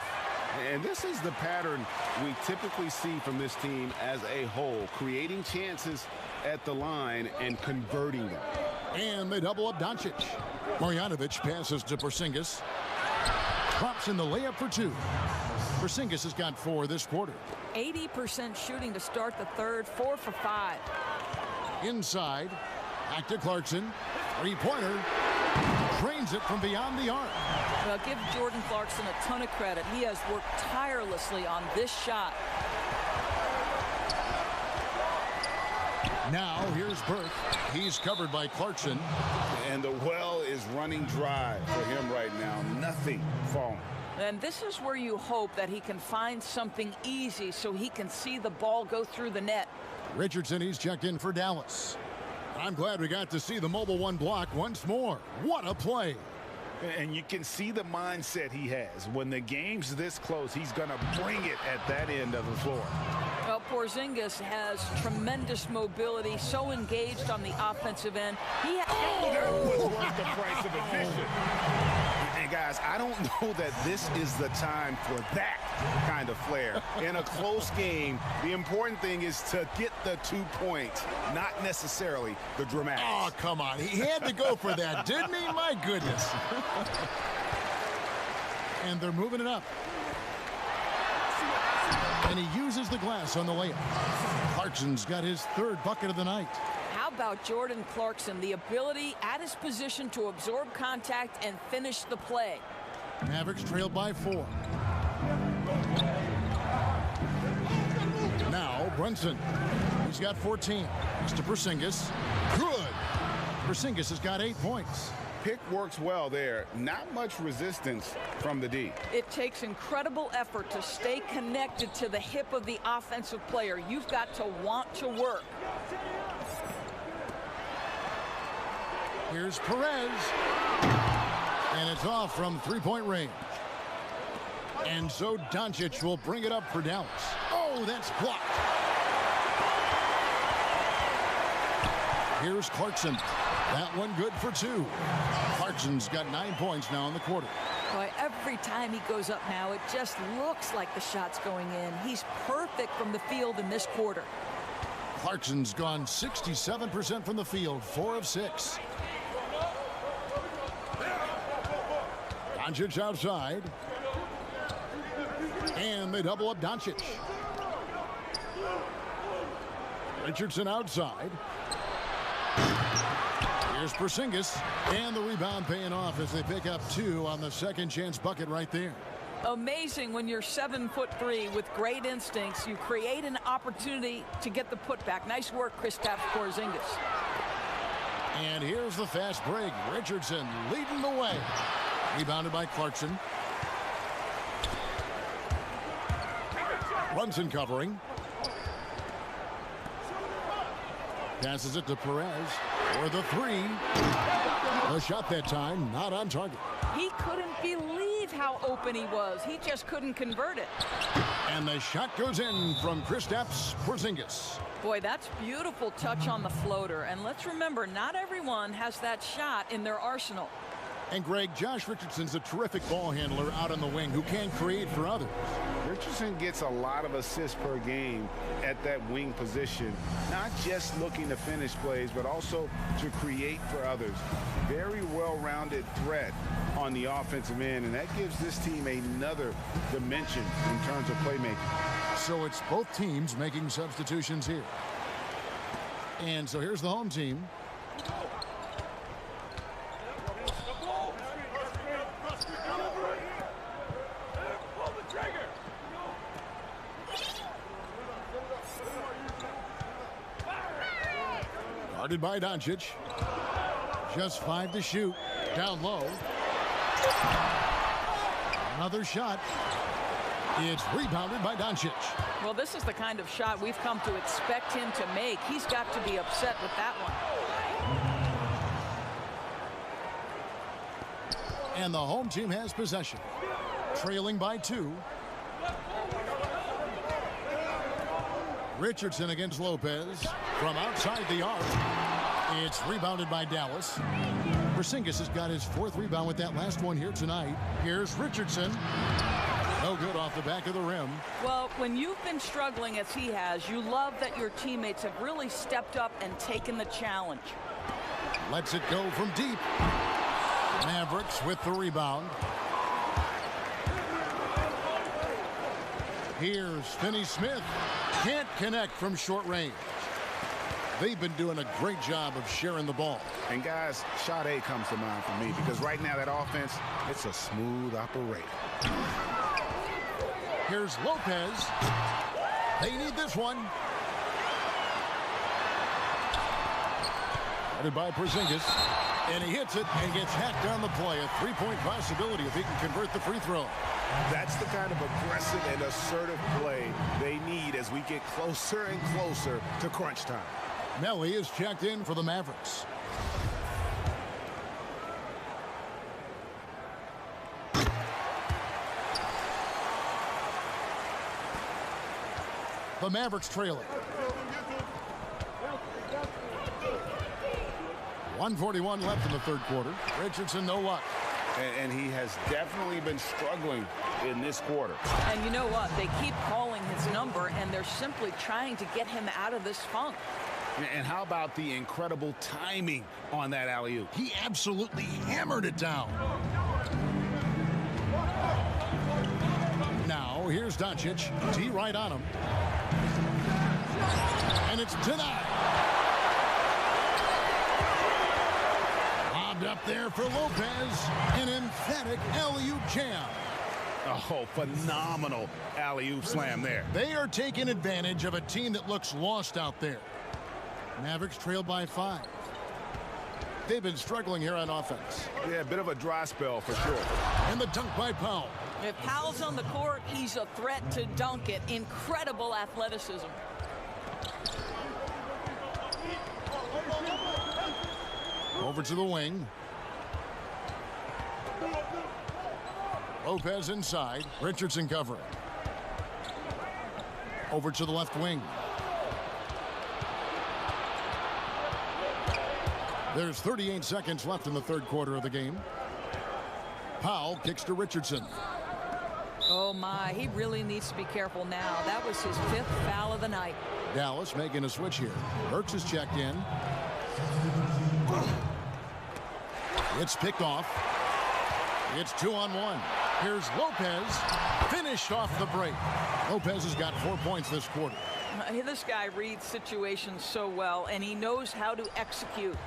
And this is the pattern we typically see from this team as a whole, creating chances at the line and converting them. And they double up Doncic. Marjanovic passes to Porzingis. Drops in the layup for 2. Porzingis has got 4 this quarter. 80% shooting to start the third, 4 for 5. Inside. Back to Clarkson. 3-pointer. Drains it from beyond the arc. Well, give Jordan Clarkson a ton of credit. He has worked tirelessly on this shot. Now here's Burke. He's covered by Clarkson. And the well is running dry for him right now. Nothing falling. And this is where you hope that he can find something easy so he can see the ball go through the net. Richardson, he's checked in for Dallas. I'm glad we got to see the mobile 1 block once more. What a play. And you can see the mindset he has. When the game's this close, he's going to bring it at that end of the floor. Well, Porzingis has tremendous mobility, so engaged on the offensive end. That was worth the price of admission. And guys, I don't know that this is the time for that kind of flair. In a close game, the important thing is to get the 2 points, not necessarily the dramatics. Oh, come on. He had to go for that, didn't he? My goodness. And they're moving it up. And he uses the glass on the layup. Clarkson's got his 3rd bucket of the night. How about Jordan Clarkson? The ability at his position to absorb contact and finish the play. Mavericks trailed by 4. Now Brunson. He's got 14. It's to Porzingis. Good. Porzingis has got 8 points. Pick works well there. Not much resistance from the D. It takes incredible effort to stay connected to the hip of the offensive player. You've got to want to work. Here's Perez. And it's off from 3-point range. And so Doncic will bring it up for Dallas. Oh, that's blocked. Here's Clarkson. That one good for 2. Clarkson's got 9 points now in the quarter. Boy, every time he goes up now, it just looks like the shot's going in. He's perfect from the field in this quarter. Clarkson's gone 67% from the field, 4 of 6. Doncic outside. And they double up Doncic. Richardson outside. Here's Porzingis, and the rebound paying off as they pick up 2 on the second chance bucket right there. Amazing when you're 7'3" with great instincts. You create an opportunity to get the putback. Nice work, Kristaps Porzingis. And here's the fast break. Richardson leading the way. Rebounded by Clarkson. Brunson covering. Passes it to Perez for the 3. The shot that time not on target. He couldn't believe how open he was. He just couldn't convert it. And the shot goes in from Kristaps Porzingis. Boy, that's beautiful touch on the floater. And let's remember, not everyone has that shot in their arsenal. And Greg, Josh Richardson's a terrific ball handler out on the wing who can create for others. Richardson gets a lot of assists per game at that wing position, not just looking to finish plays, but also to create for others. Very well-rounded threat on the offensive end, and that gives this team another dimension in terms of playmaking. So it's both teams making substitutions here. And so here's the home team. Guarded by Doncic. Just 5 to shoot. Down low. Another shot. It's rebounded by Doncic. Well, this is the kind of shot we've come to expect him to make. He's got to be upset with that one. And the home team has possession. Trailing by 2. Richardson against Lopez from outside the arc. It's rebounded by Dallas. Porzingis has got his 4th rebound with that last one here tonight. Here's Richardson. No good off the back of the rim. Well, when you've been struggling as he has, you love that your teammates have really stepped up and taken the challenge. Lets it go from deep. Mavericks with the rebound. Here's Finney-Smith. Can't connect from short range. They've been doing a great job of sharing the ball. And guys, shot A comes to mind for me because right now that offense, it's a smooth operator. Here's Lopez. They need this one. Headed by Porzingis. And he hits it and gets hacked on the play. A 3-point possibility if he can convert the free throw. That's the kind of aggressive and assertive play they need as we get closer and closer to crunch time. Melly is checked in for the Mavericks. The Mavericks trailing. 1:41 left in the third quarter. Richardson, no luck. And he has definitely been struggling in this quarter. And you know what? They keep calling his number, and they're simply trying to get him out of this funk. And how about the incredible timing on that alley-oop? He absolutely hammered it down. Now, here's Doncic. T right on him. And it's denied. Lobbed up there for Lopez. An emphatic alley-oop jam. Oh, phenomenal alley-oop slam there. They are taking advantage of a team that looks lost out there. Mavericks trailed by 5. They've been struggling here on offense. Yeah, a bit of a dry spell for sure. And the dunk by Powell. If Powell's on the court, he's a threat to dunk it. Incredible athleticism. Over to the wing. Lopez inside. Richardson covering. Over to the left wing. There's 38 seconds left in the third quarter of the game. Powell kicks to Richardson. Oh my, he really needs to be careful now. That was his 5th foul of the night. Dallas making a switch here. Burks is checked in. It's picked off. It's 2-on-1. Here's Lopez. Finished off the break. Lopez has got 4 points this quarter. This guy reads situations so well, and he knows how to execute.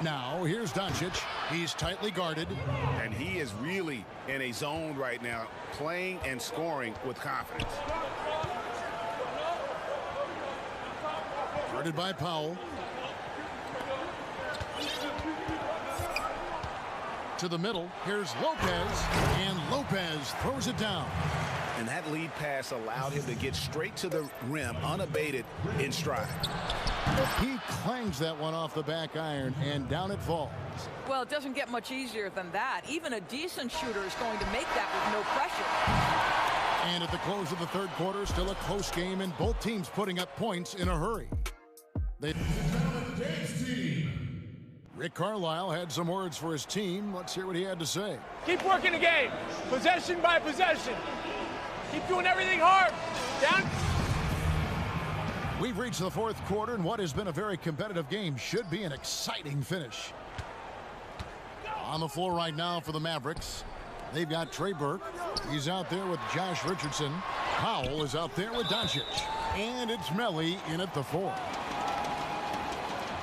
Now, here's Doncic. He's tightly guarded. And he is really in a zone right now, playing and scoring with confidence. Guarded by Powell. To the middle. Here's Lopez. And Lopez throws it down. And that lead pass allowed him to get straight to the rim, unabated in stride. He clangs that one off the back iron, and down it falls. Well, it doesn't get much easier than that. Even a decent shooter is going to make that with no pressure. And at the close of the third quarter, still a close game, and both teams putting up points in a hurry. Dance team, Rick Carlisle had some words for his team. Let's hear what he had to say. Keep working the game, possession by possession. Keep doing everything hard. Down. We've reached the fourth quarter, and what has been a very competitive game should be an exciting finish. On the floor right now for the Mavericks, they've got Trey Burke. He's out there with Josh Richardson. Powell is out there with Doncic. And it's Melli in at the 4.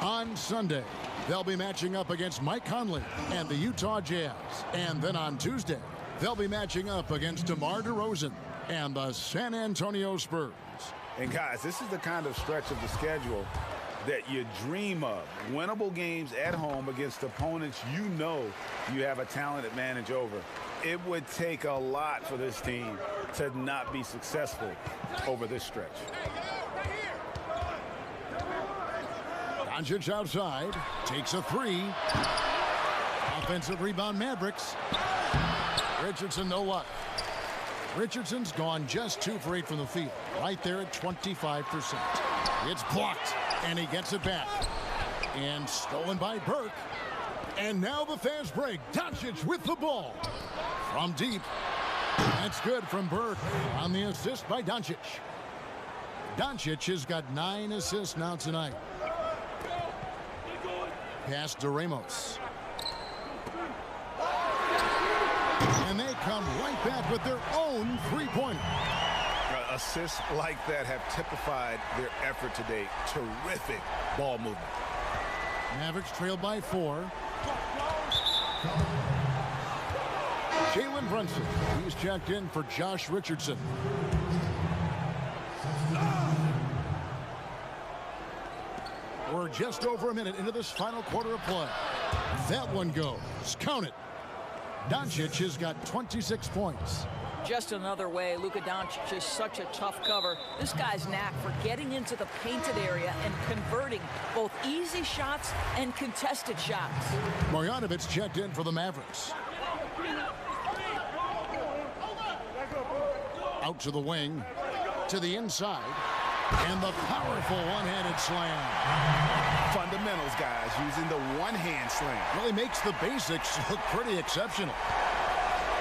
On Sunday, they'll be matching up against Mike Conley and the Utah Jazz. And then on Tuesday, they'll be matching up against DeMar DeRozan and the San Antonio Spurs. And guys, this is the kind of stretch of the schedule that you dream of. Winnable games at home against opponents you know you have a talent advantage over. It would take a lot for this team to not be successful over this stretch. Doncic outside, takes a 3. Offensive rebound Mavericks. Richardson no luck. Richardson's gone just 2 for 8 from the field, right there at 25%. It's blocked, and he gets it back. And stolen by Burke. And now the fast break. Doncic with the ball. From deep. That's good from Burke on the assist by Doncic. Doncic has got 9 assists now tonight. Pass to Ramos. And they come right back with their own three-pointer. Assists like that have typified their effort today. Terrific ball movement. Mavericks trailed by 4. Jalen Brunson. He's checked in for Josh Richardson. We're just over a minute into this final quarter of play. That one goes. Count it. Doncic has got 26 points. Just another way, Luka Doncic is such a tough cover. This guy's knack for getting into the painted area and converting both easy shots and contested shots. Marjanovic checked in for the Mavericks. Out to the wing, to the inside, and the powerful one-handed slam. Fundamentals, guys, using the one-hand slam. Really makes the basics look pretty exceptional.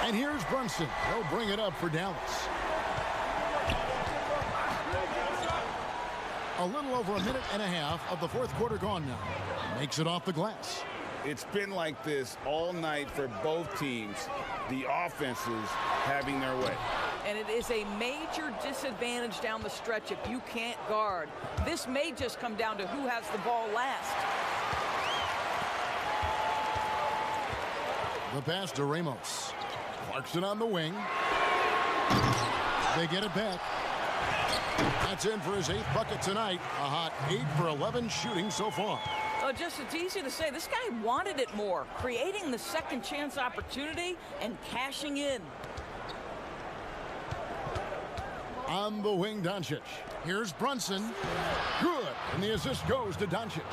And here's Brunson. He'll bring it up for Dallas. A little over a minute and a half of the fourth quarter gone now. Makes it off the glass. It's been like this all night for both teams. The offenses having their way. And it is a major disadvantage down the stretch if you can't guard. This may just come down to who has the ball last. The pass to Ramos. Clarkson on the wing. They get it back. That's in for his 8th bucket tonight. A hot 8 for 11 shooting so far. Oh, just it's easy to say. This guy wanted it more, creating the second chance opportunity and cashing in. On the wing, Doncic. Here's Brunson. Good. And the assist goes to Doncic.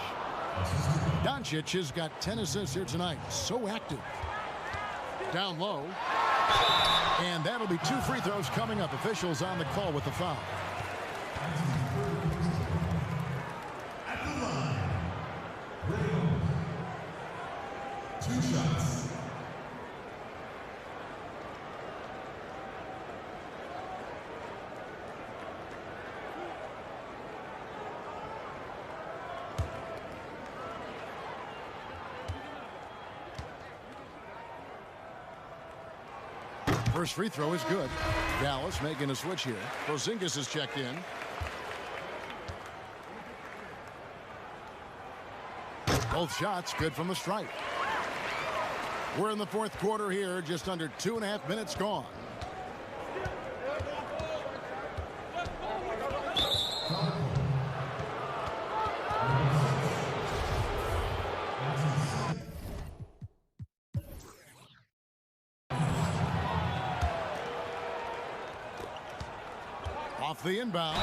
Doncic has got 10 assists here tonight. So active. Down low. And that'll be 2 free throws coming up. Officials on the call with the foul. At the line, 2 shots. First free throw is good. Dallas making a switch here. Porzingis is checked in. Both shots good from the stripe. We're in the fourth quarter here. Just under 2.5 minutes gone. Off the inbound,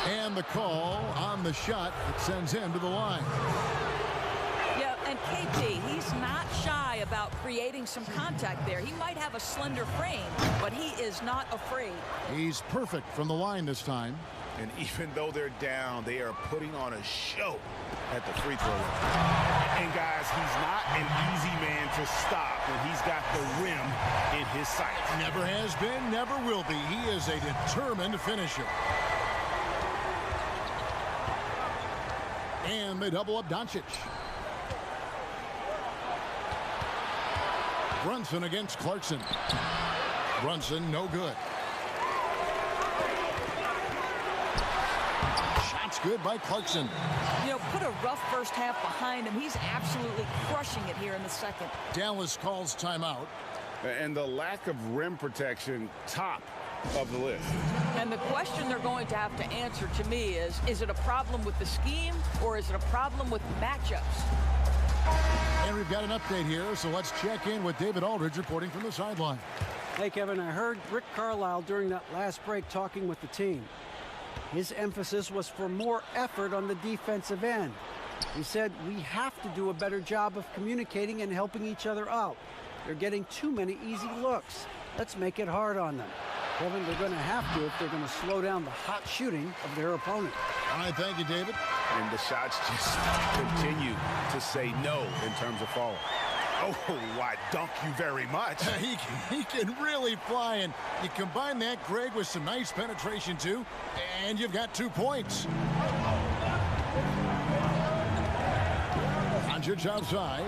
and the call on the shot that sends him to the line. Yeah, and KP, he's not shy about creating some contact there. He might have a slender frame, but he is not afraid. He's perfect from the line this time. And even though they're down, they are putting on a show at the free throw line. And guys, he's not an easy man to stop when he's got the rim in his sights. Never has been, never will be. He is a determined finisher. And they double up Doncic. Brunson against Clarkson. Brunson, no good. Shots good by Clarkson. You know, put a rough first half behind him. He's absolutely crushing it here in the second. Dallas calls timeout. And the lack of rim protection, top of the list. And the question they're going to have to answer to me is it a problem with the scheme or is it a problem with matchups? And we've got an update here, so let's check in with David Aldridge reporting from the sideline. Hey, Kevin, I heard Rick Carlisle during that last break talking with the team. His emphasis was for more effort on the defensive end. He said, we have to do a better job of communicating and helping each other out. They're getting too many easy looks. Let's make it hard on them. Kevin, they're going to have to if they're going to slow down the hot shooting of their opponent. All right, thank you, David. And the shots just continue to say no in terms of falling. Oh, why, dunk you very much. He can really fly, and you combine that, Greg, with some nice penetration, too, and you've got 2 points. Doncic outside.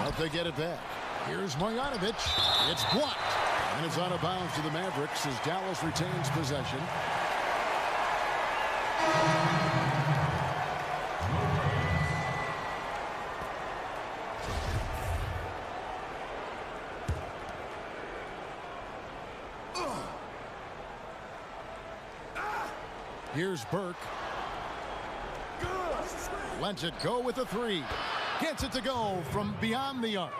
Hope they get it back. Here's Marjanovic. It's blocked. And it's out of bounds to the Mavericks as Dallas retains possession. Here's Burke. Lets it go with a 3. Gets it to go from beyond the arc.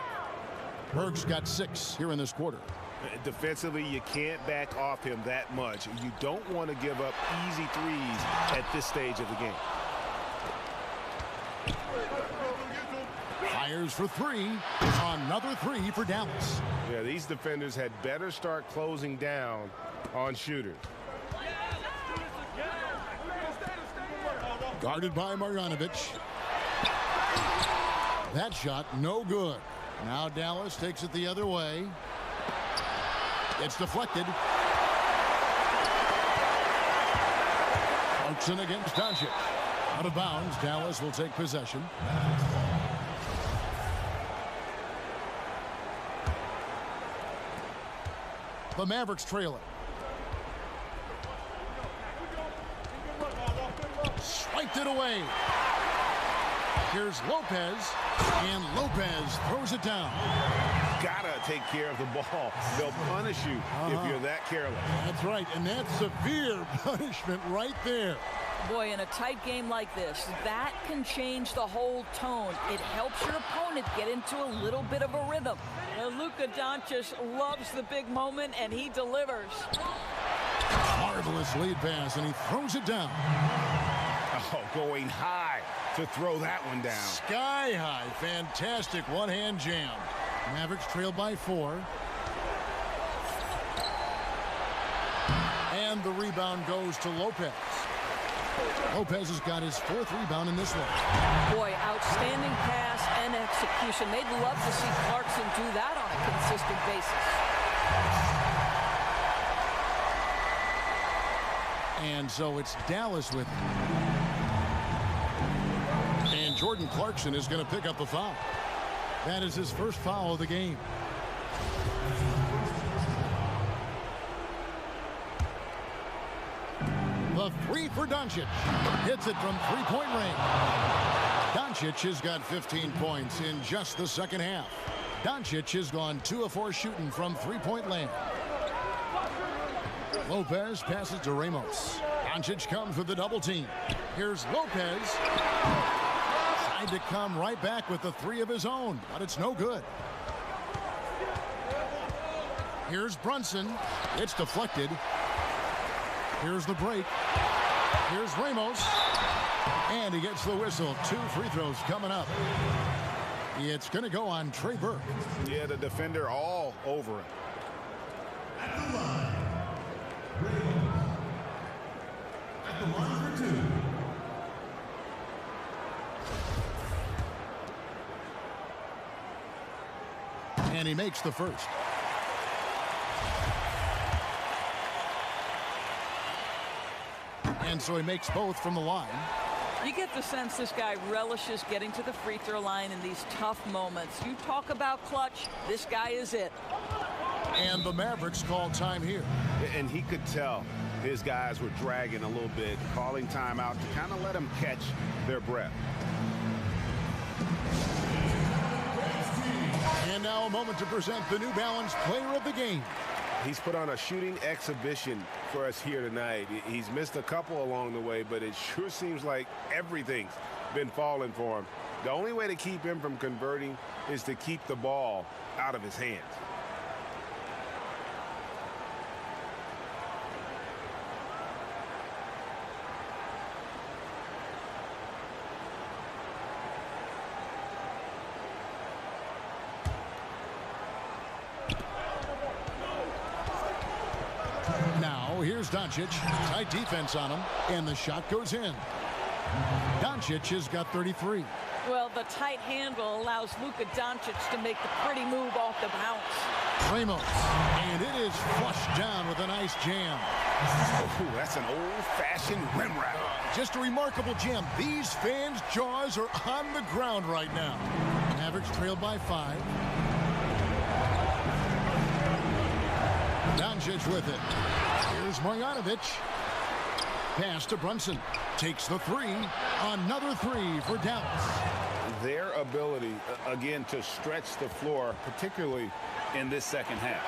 Burke's got 6 here in this quarter. Defensively, you can't back off him that much. You don't want to give up easy threes at this stage of the game. Fires for 3. Another 3 for Dallas. Yeah, these defenders had better start closing down on shooters. Guarded by Marjanovic. That shot, no good. Now Dallas takes it the other way. It's deflected. Clarkson against Doncic. Out of bounds, Dallas will take possession. The Mavericks trail it. Swiped it away. Here's Lopez, and Lopez throws it down. Gotta take care of the ball. They'll punish you if you're that careless. That's right, and that's severe punishment right there. Boy, in a tight game like this, that can change the whole tone. It helps your opponent get into a little bit of a rhythm. Luka Doncic loves the big moment, and he delivers. Marvelous lead pass, and he throws it down. Oh, going high to throw that one down. Sky high. Fantastic one-hand jam. Mavericks trail by 4. And the rebound goes to Lopez. Lopez has got his 4th rebound in this one. Boy, outstanding pass and execution. They'd love to see Clarkson do that on a consistent basis. And so it's Dallas with it. And Jordan Clarkson is going to pick up the foul. That is his first foul of the game. The 3 for Doncic. Hits it from 3-point range. Doncic has got 15 points in just the second half. Doncic has gone 2 of 4 shooting from 3-point land. Lopez passes to Ramos. Doncic comes with the double team. Here's Lopez. Tried to come right back with the 3 of his own, but it's no good. Here's Brunson. It's deflected. Here's the break. Here's Ramos. And he gets the whistle. 2 free throws coming up. It's going to go on Trey Burke. Yeah, the defender all over him. At the line, At the line for 2. And he makes the first. And so he makes both from the line. You get the sense this guy relishes getting to the free throw line in these tough moments. You talk about clutch, this guy is it. And the Mavericks call time here. And he could tell his guys were dragging a little bit, calling timeout to kind of let them catch their breath. And now a moment to present the New Balance Player of the Game. He's put on a shooting exhibition for us here tonight. He's missed a couple along the way, but it sure seems like everything's been falling for him. The only way to keep him from converting is to keep the ball out of his hands. Here's Doncic. Tight defense on him, and the shot goes in. Doncic has got 33. Well, the tight handle allows Luka Doncic to make the pretty move off the bounce. Ramos, and it is flushed down with a nice jam. Ooh, that's an old-fashioned rim wrap. Just a remarkable jam. These fans' jaws are on the ground right now. Mavericks trailed by 5. Doncic with it. Here's Marjanovic. Pass to Brunson. Takes the 3. Another 3 for Dallas. Their ability, again, to stretch the floor, particularly in this second half.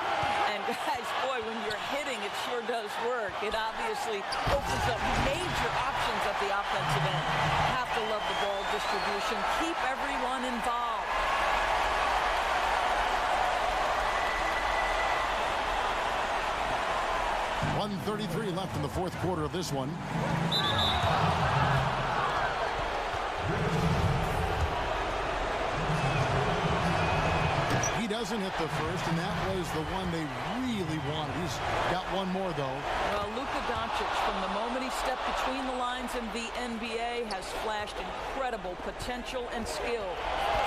And guys, boy, when you're hitting, it sure does work. It obviously opens up major options at the offensive end. Have to love the ball distribution. Keep everyone involved. .133 left in the fourth quarter of this one. He doesn't hit the first, and that was the one they really wanted. He's got one more, though. Well, Luka Doncic, from the moment he stepped between the lines in the NBA, has flashed incredible potential and skill.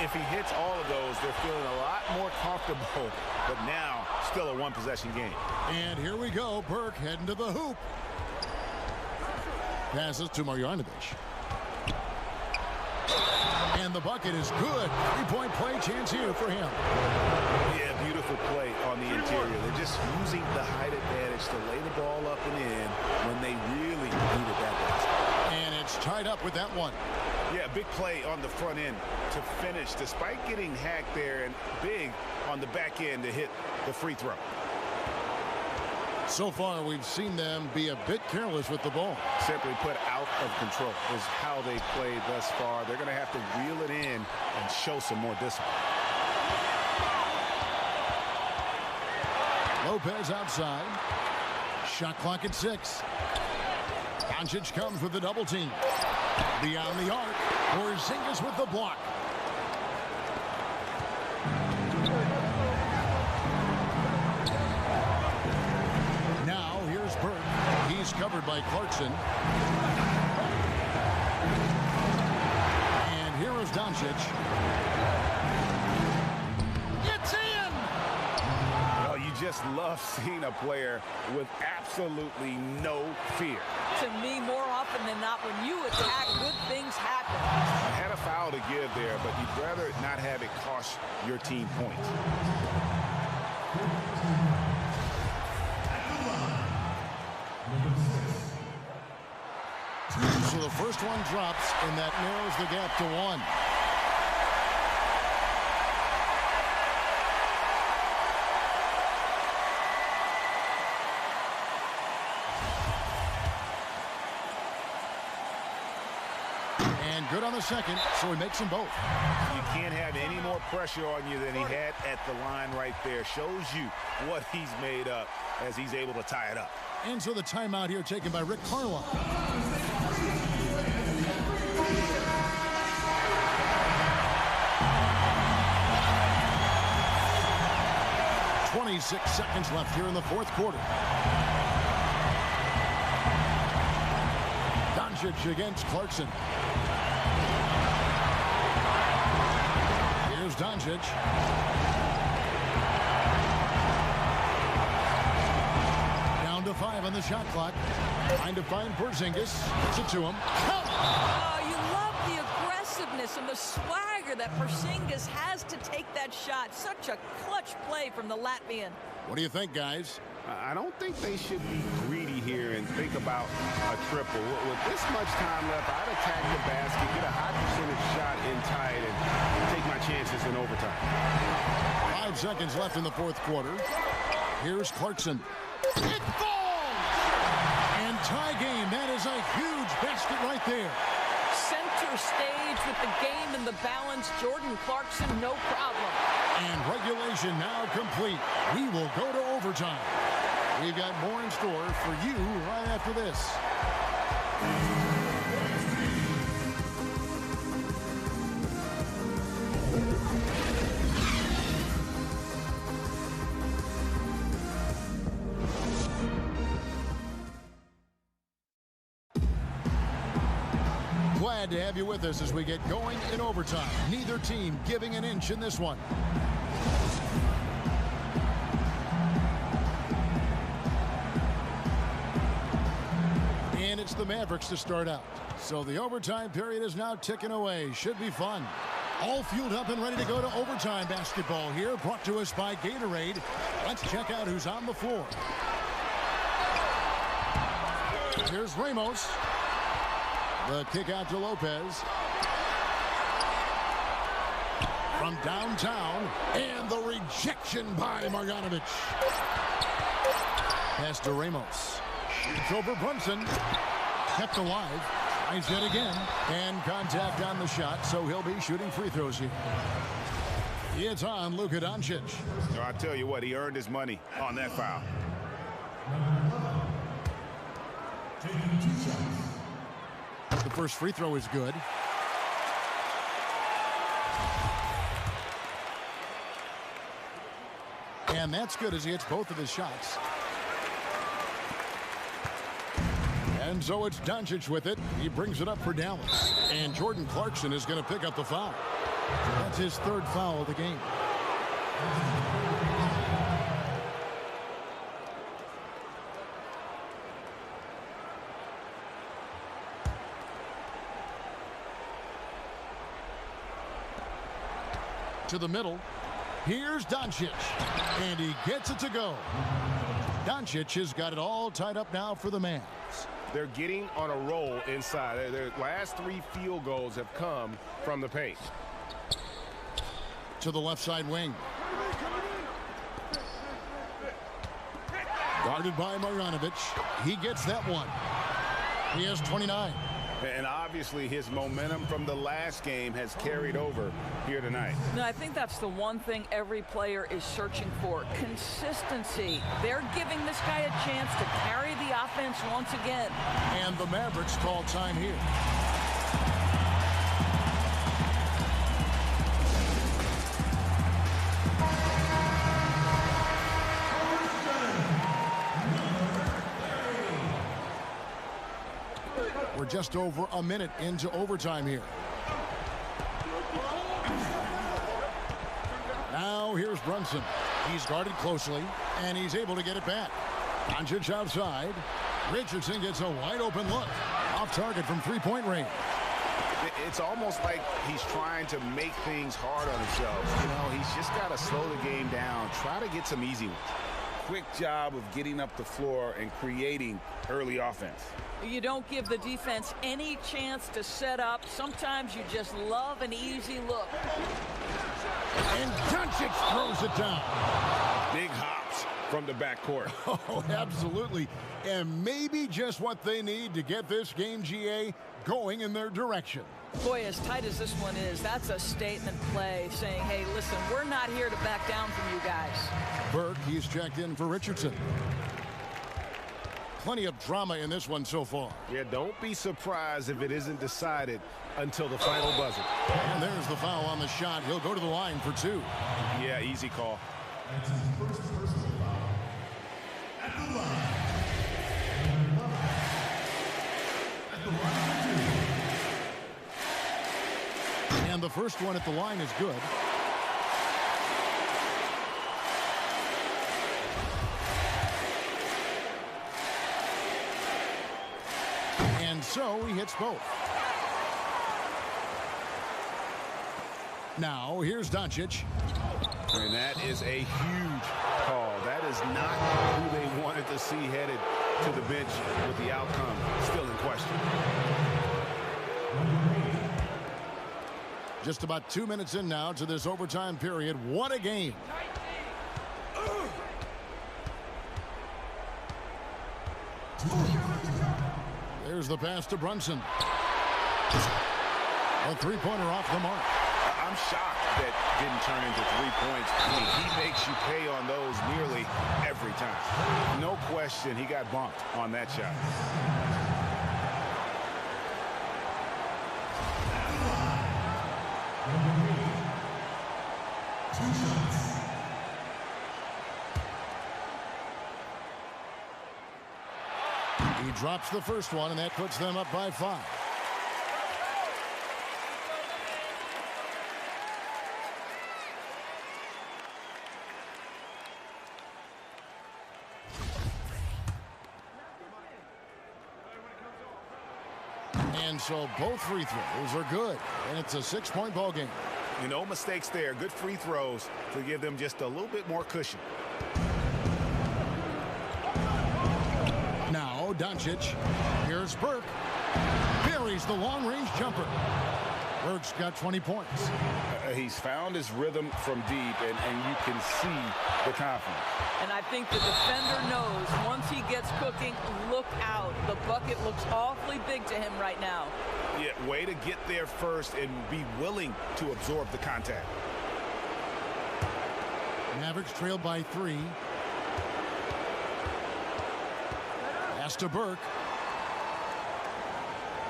If he hits all of those, they're feeling a lot more comfortable, but now still a one-possession game. And here we go. Burke heading to the hoop. Passes to Marjanovic. And the bucket is good. 3-point play chance here for him. Yeah, beautiful play on the interior. They're just using the height advantage to lay the ball up and in when they really needed that basket. And it's tied up with that one. Yeah, big play on the front end to finish, despite getting hacked there, and big on the back end to hit the free throw. So far, we've seen them be a bit careless with the ball. Simply put, out of control is how they played thus far. They're going to have to reel it in and show some more discipline. Lopez outside. Shot clock at 6. Doncic comes with the double team. Beyond the arc. Porzingis with the block. Now here's Burke. He's covered by Clarkson. And here is Doncic. It's in! Well, you just love seeing a player with absolutely no fear. To me, more often than not, when you attack, good things happen. Had a foul to give there, but you'd rather not have it cost your team points. So the first one drops, and that narrows the gap to 1. And good on the second, so he makes them both. You can't have any more pressure on you than he had at the line right there. Shows you what he's made up as he's able to tie it up. And so the timeout here taken by Rick Carlisle. .26 seconds left here in the fourth quarter. Doncic against Clarkson. Here's Doncic. Down to 5 on the shot clock. Trying to find Porzingis. Gets it to him. Oh, you love the aggressiveness and the swagger that Porzingis has to take that shot. Such a clutch play from the Latvian. What do you think, guys? I don't think they should be greedy here and think about a triple. With this much time left, I'd attack the basket, get a high percentage shot in tight, and take my chances in overtime. 5 seconds left in the fourth quarter. Here's Clarkson. It falls! And tie game. That is a huge basket right there. Center stage with the game and the balance. Jordan Clarkson, no problem. And regulation now complete. We will go to overtime. We've got more in store for you right after this. Glad to have you with us as we get going in overtime. Neither team giving an inch in this one. And it's the Mavericks to start out. So the overtime period is now ticking away. Should be fun. All fueled up and ready to go to overtime basketball here. Brought to us by Gatorade. Let's check out who's on the floor. Here's Ramos. The kick out to Lopez. From downtown. And the rejection by Marjanovic. Pass to Ramos. It's over Brunson. Kept alive. Tries it again. And contact on the shot, so he'll be shooting free throws here. It's on Luka Doncic. I tell you what, he earned his money on that foul. The first free throw is good. And that's good as he hits both of his shots. And so it's Doncic with it. He brings it up for Dallas. And Jordan Clarkson is going to pick up the foul. That's his third foul of the game. To the middle. Here's Doncic. And he gets it to go. Doncic has got it all tied up now for the Mavs. They're getting on a roll inside. Their last 3 field goals have come from the paint. To the left side wing. Guarded by Marjanovic. He gets that one. He has 29. And obviously his momentum from the last game has carried over here tonight. No, I think that's the one thing every player is searching for. Consistency. They're giving this guy a chance to carry the offense once again. And the Mavericks call time here. We're just over a minute into overtime here. Now here's Brunson. He's guarded closely, and he's able to get it back. Doncic outside. Richardson gets a wide open look. Off target from three-point range. It's almost like he's trying to make things hard on himself. You know, he's just got to slow the game down. Try to get some easy ones. Quick job of getting up the floor and creating early offense. You don't give the defense any chance to set up. Sometimes you just love an easy look. And Doncic throws it down. Big hops from the backcourt. Oh, absolutely. And maybe just what they need to get this game, GA, going in their direction. Boy, as tight as this one is, that's a statement play saying, hey, listen, we're not here to back down from you guys. Burke, he's checked in for Richardson. Plenty of drama in this one so far. Yeah, don't be surprised if it isn't decided until the final buzzer. And there's the foul on the shot. He'll go to the line for 2. Yeah, easy call. That's his first personal foul. At the line. At the line. the first one at the line is good. And so he hits both. Now here's Doncic. And that is a huge call. That is not who they wanted to see headed to the bench with the outcome still in question. Just about 2 minutes in now to this overtime period. What a game. There's the pass to Brunson. A three-pointer off the mark. I'm shocked that didn't turn into 3 points. I mean, he makes you pay on those nearly every time. No question he got bumped on that shot. He drops the first one, and that puts them up by 5. And so both free throws are good, and it's a 6-point ball game. No mistakes there. Good free throws to give them just a little bit more cushion. Now Doncic. Here's Burke. Buries the long-range jumper. Burke's got 20 points. He's found his rhythm from deep, and you can see the confidence. And I think the defender knows once he gets cooking, look out. The bucket looks awfully big to him right now. Yeah, way to get there first and be willing to absorb the contact. Mavericks trail by 3. Pass to Burke.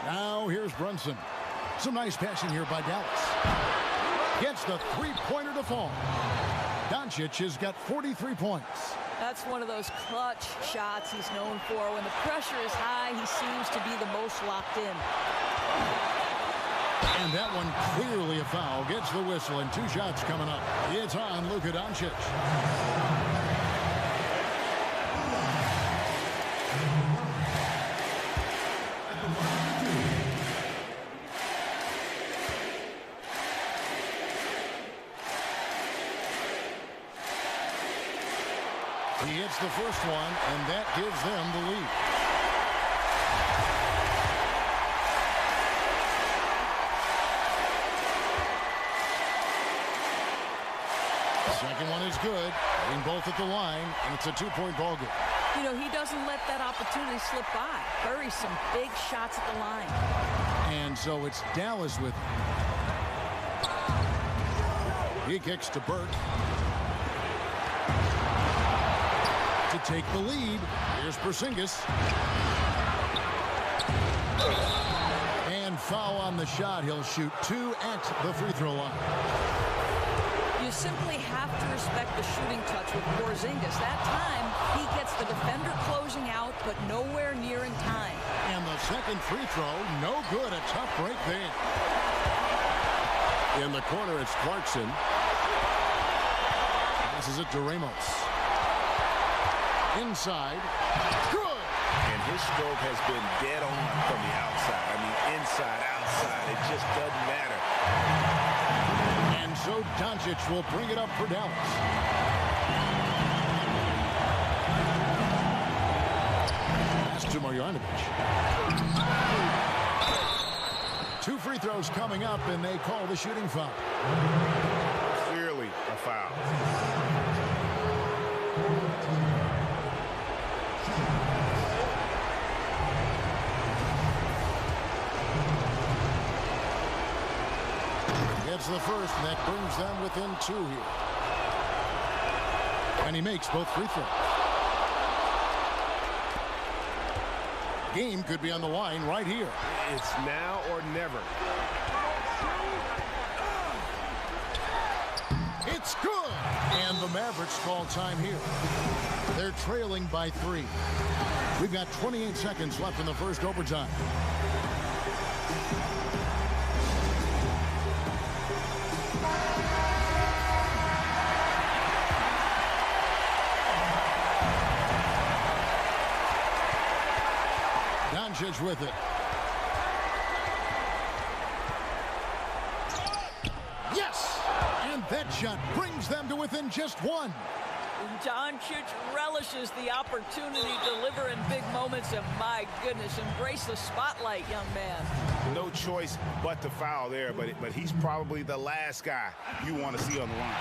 Now here's Brunson. Some nice passing here by Dallas. Gets the three-pointer to fall. Doncic has got 43 points. That's one of those clutch shots he's known for. When the pressure is high, he seems to be the most locked in. And that one clearly a foul. Gets the whistle, and 2 shots coming up. It's on Luka Doncic. He hits the first one, and that gives them the lead. The second one is good. Getting both at the line, and it's a 2-point ball game. You know, he doesn't let that opportunity slip by. Buries some big shots at the line. And so it's Dallas with him. He kicks to Burke. To take the lead. Here's Porzingis. And foul on the shot. He'll shoot 2 at the free throw line. You simply have to respect the shooting touch with Porzingis. That time, he gets the defender closing out, but nowhere near in time. And the second free throw, no good. A tough break there. In the corner, it's Clarkson. Passes it to Ramos. Inside. Good. And his stroke has been dead on from the outside. I mean, inside, outside. It just doesn't matter. And so Doncic will bring it up for Dallas. Pass to Marjanovic. 2 free throws coming up, and they call the shooting foul. Clearly a foul. Gets the first, and that brings them within 2 here. And he makes both free throws. Game could be on the line right here. It's now or never. It's good. And the Mavericks call time here. They're trailing by 3. We've got 28 seconds left in the first overtime. Doncic with it. Yes! And that shot brings them to within just one. Doncic relishes the opportunity to deliver in big moments, and my goodness, embrace the spotlight, young man. No choice but to foul there, but he's probably the last guy you want to see on the line.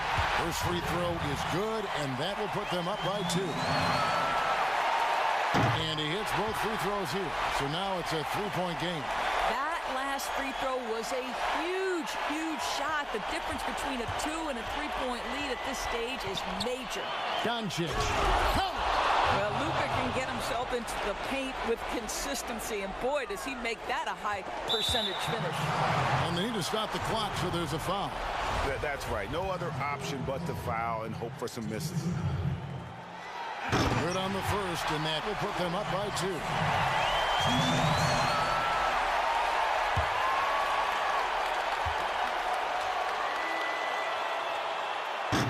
First free throw is good, and that will put them up by 2. And he hits both free throws here. So now it's a 3-point game. That last free throw was a huge, huge shot. The difference between a 2 and a 3-point lead at this stage is major. Doncic. Well, Luka can get himself into the paint with consistency, and boy, does he make that a high percentage finish. And they need to stop the clock, so there's a foul. That's right. No other option but to foul and hope for some misses. Good on the first, and that will put them up by 2.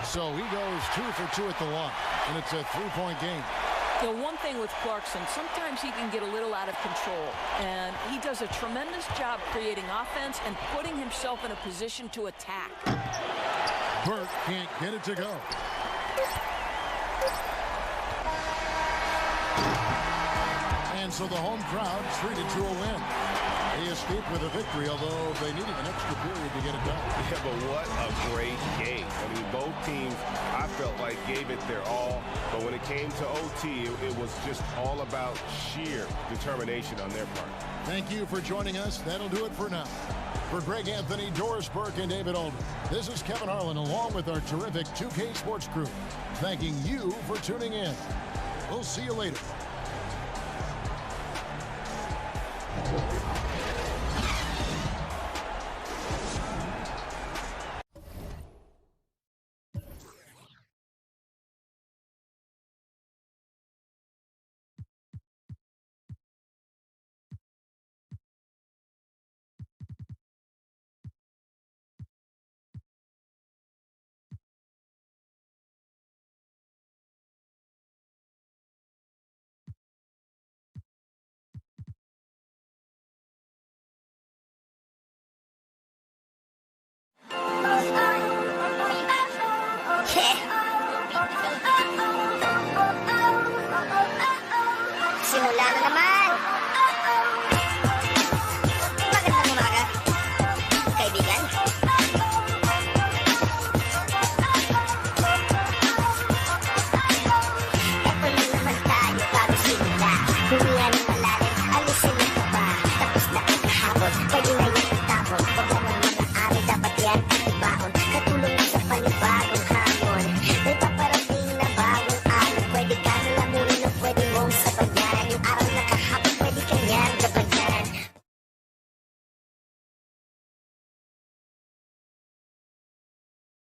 So he goes 2 for 2 at the line, and it's a 3-point game. The one thing with Clarkson, sometimes he can get a little out of control, and he does a tremendous job creating offense and putting himself in a position to attack. Burke can't get it to go. And so the home crowd treated to a win. They escaped with a victory, although they needed an extra period to get it done. Yeah, but what a great game. I mean, both teams, I felt like, gave it their all. But when it came to OT, it was just all about sheer determination on their part. Thank you for joining us. That'll do it for now. For Greg Anthony, Doris Burke, and David Aldridge, this is Kevin Harlan along with our terrific 2K Sports crew, thanking you for tuning in. We'll see you later. Simula na naman.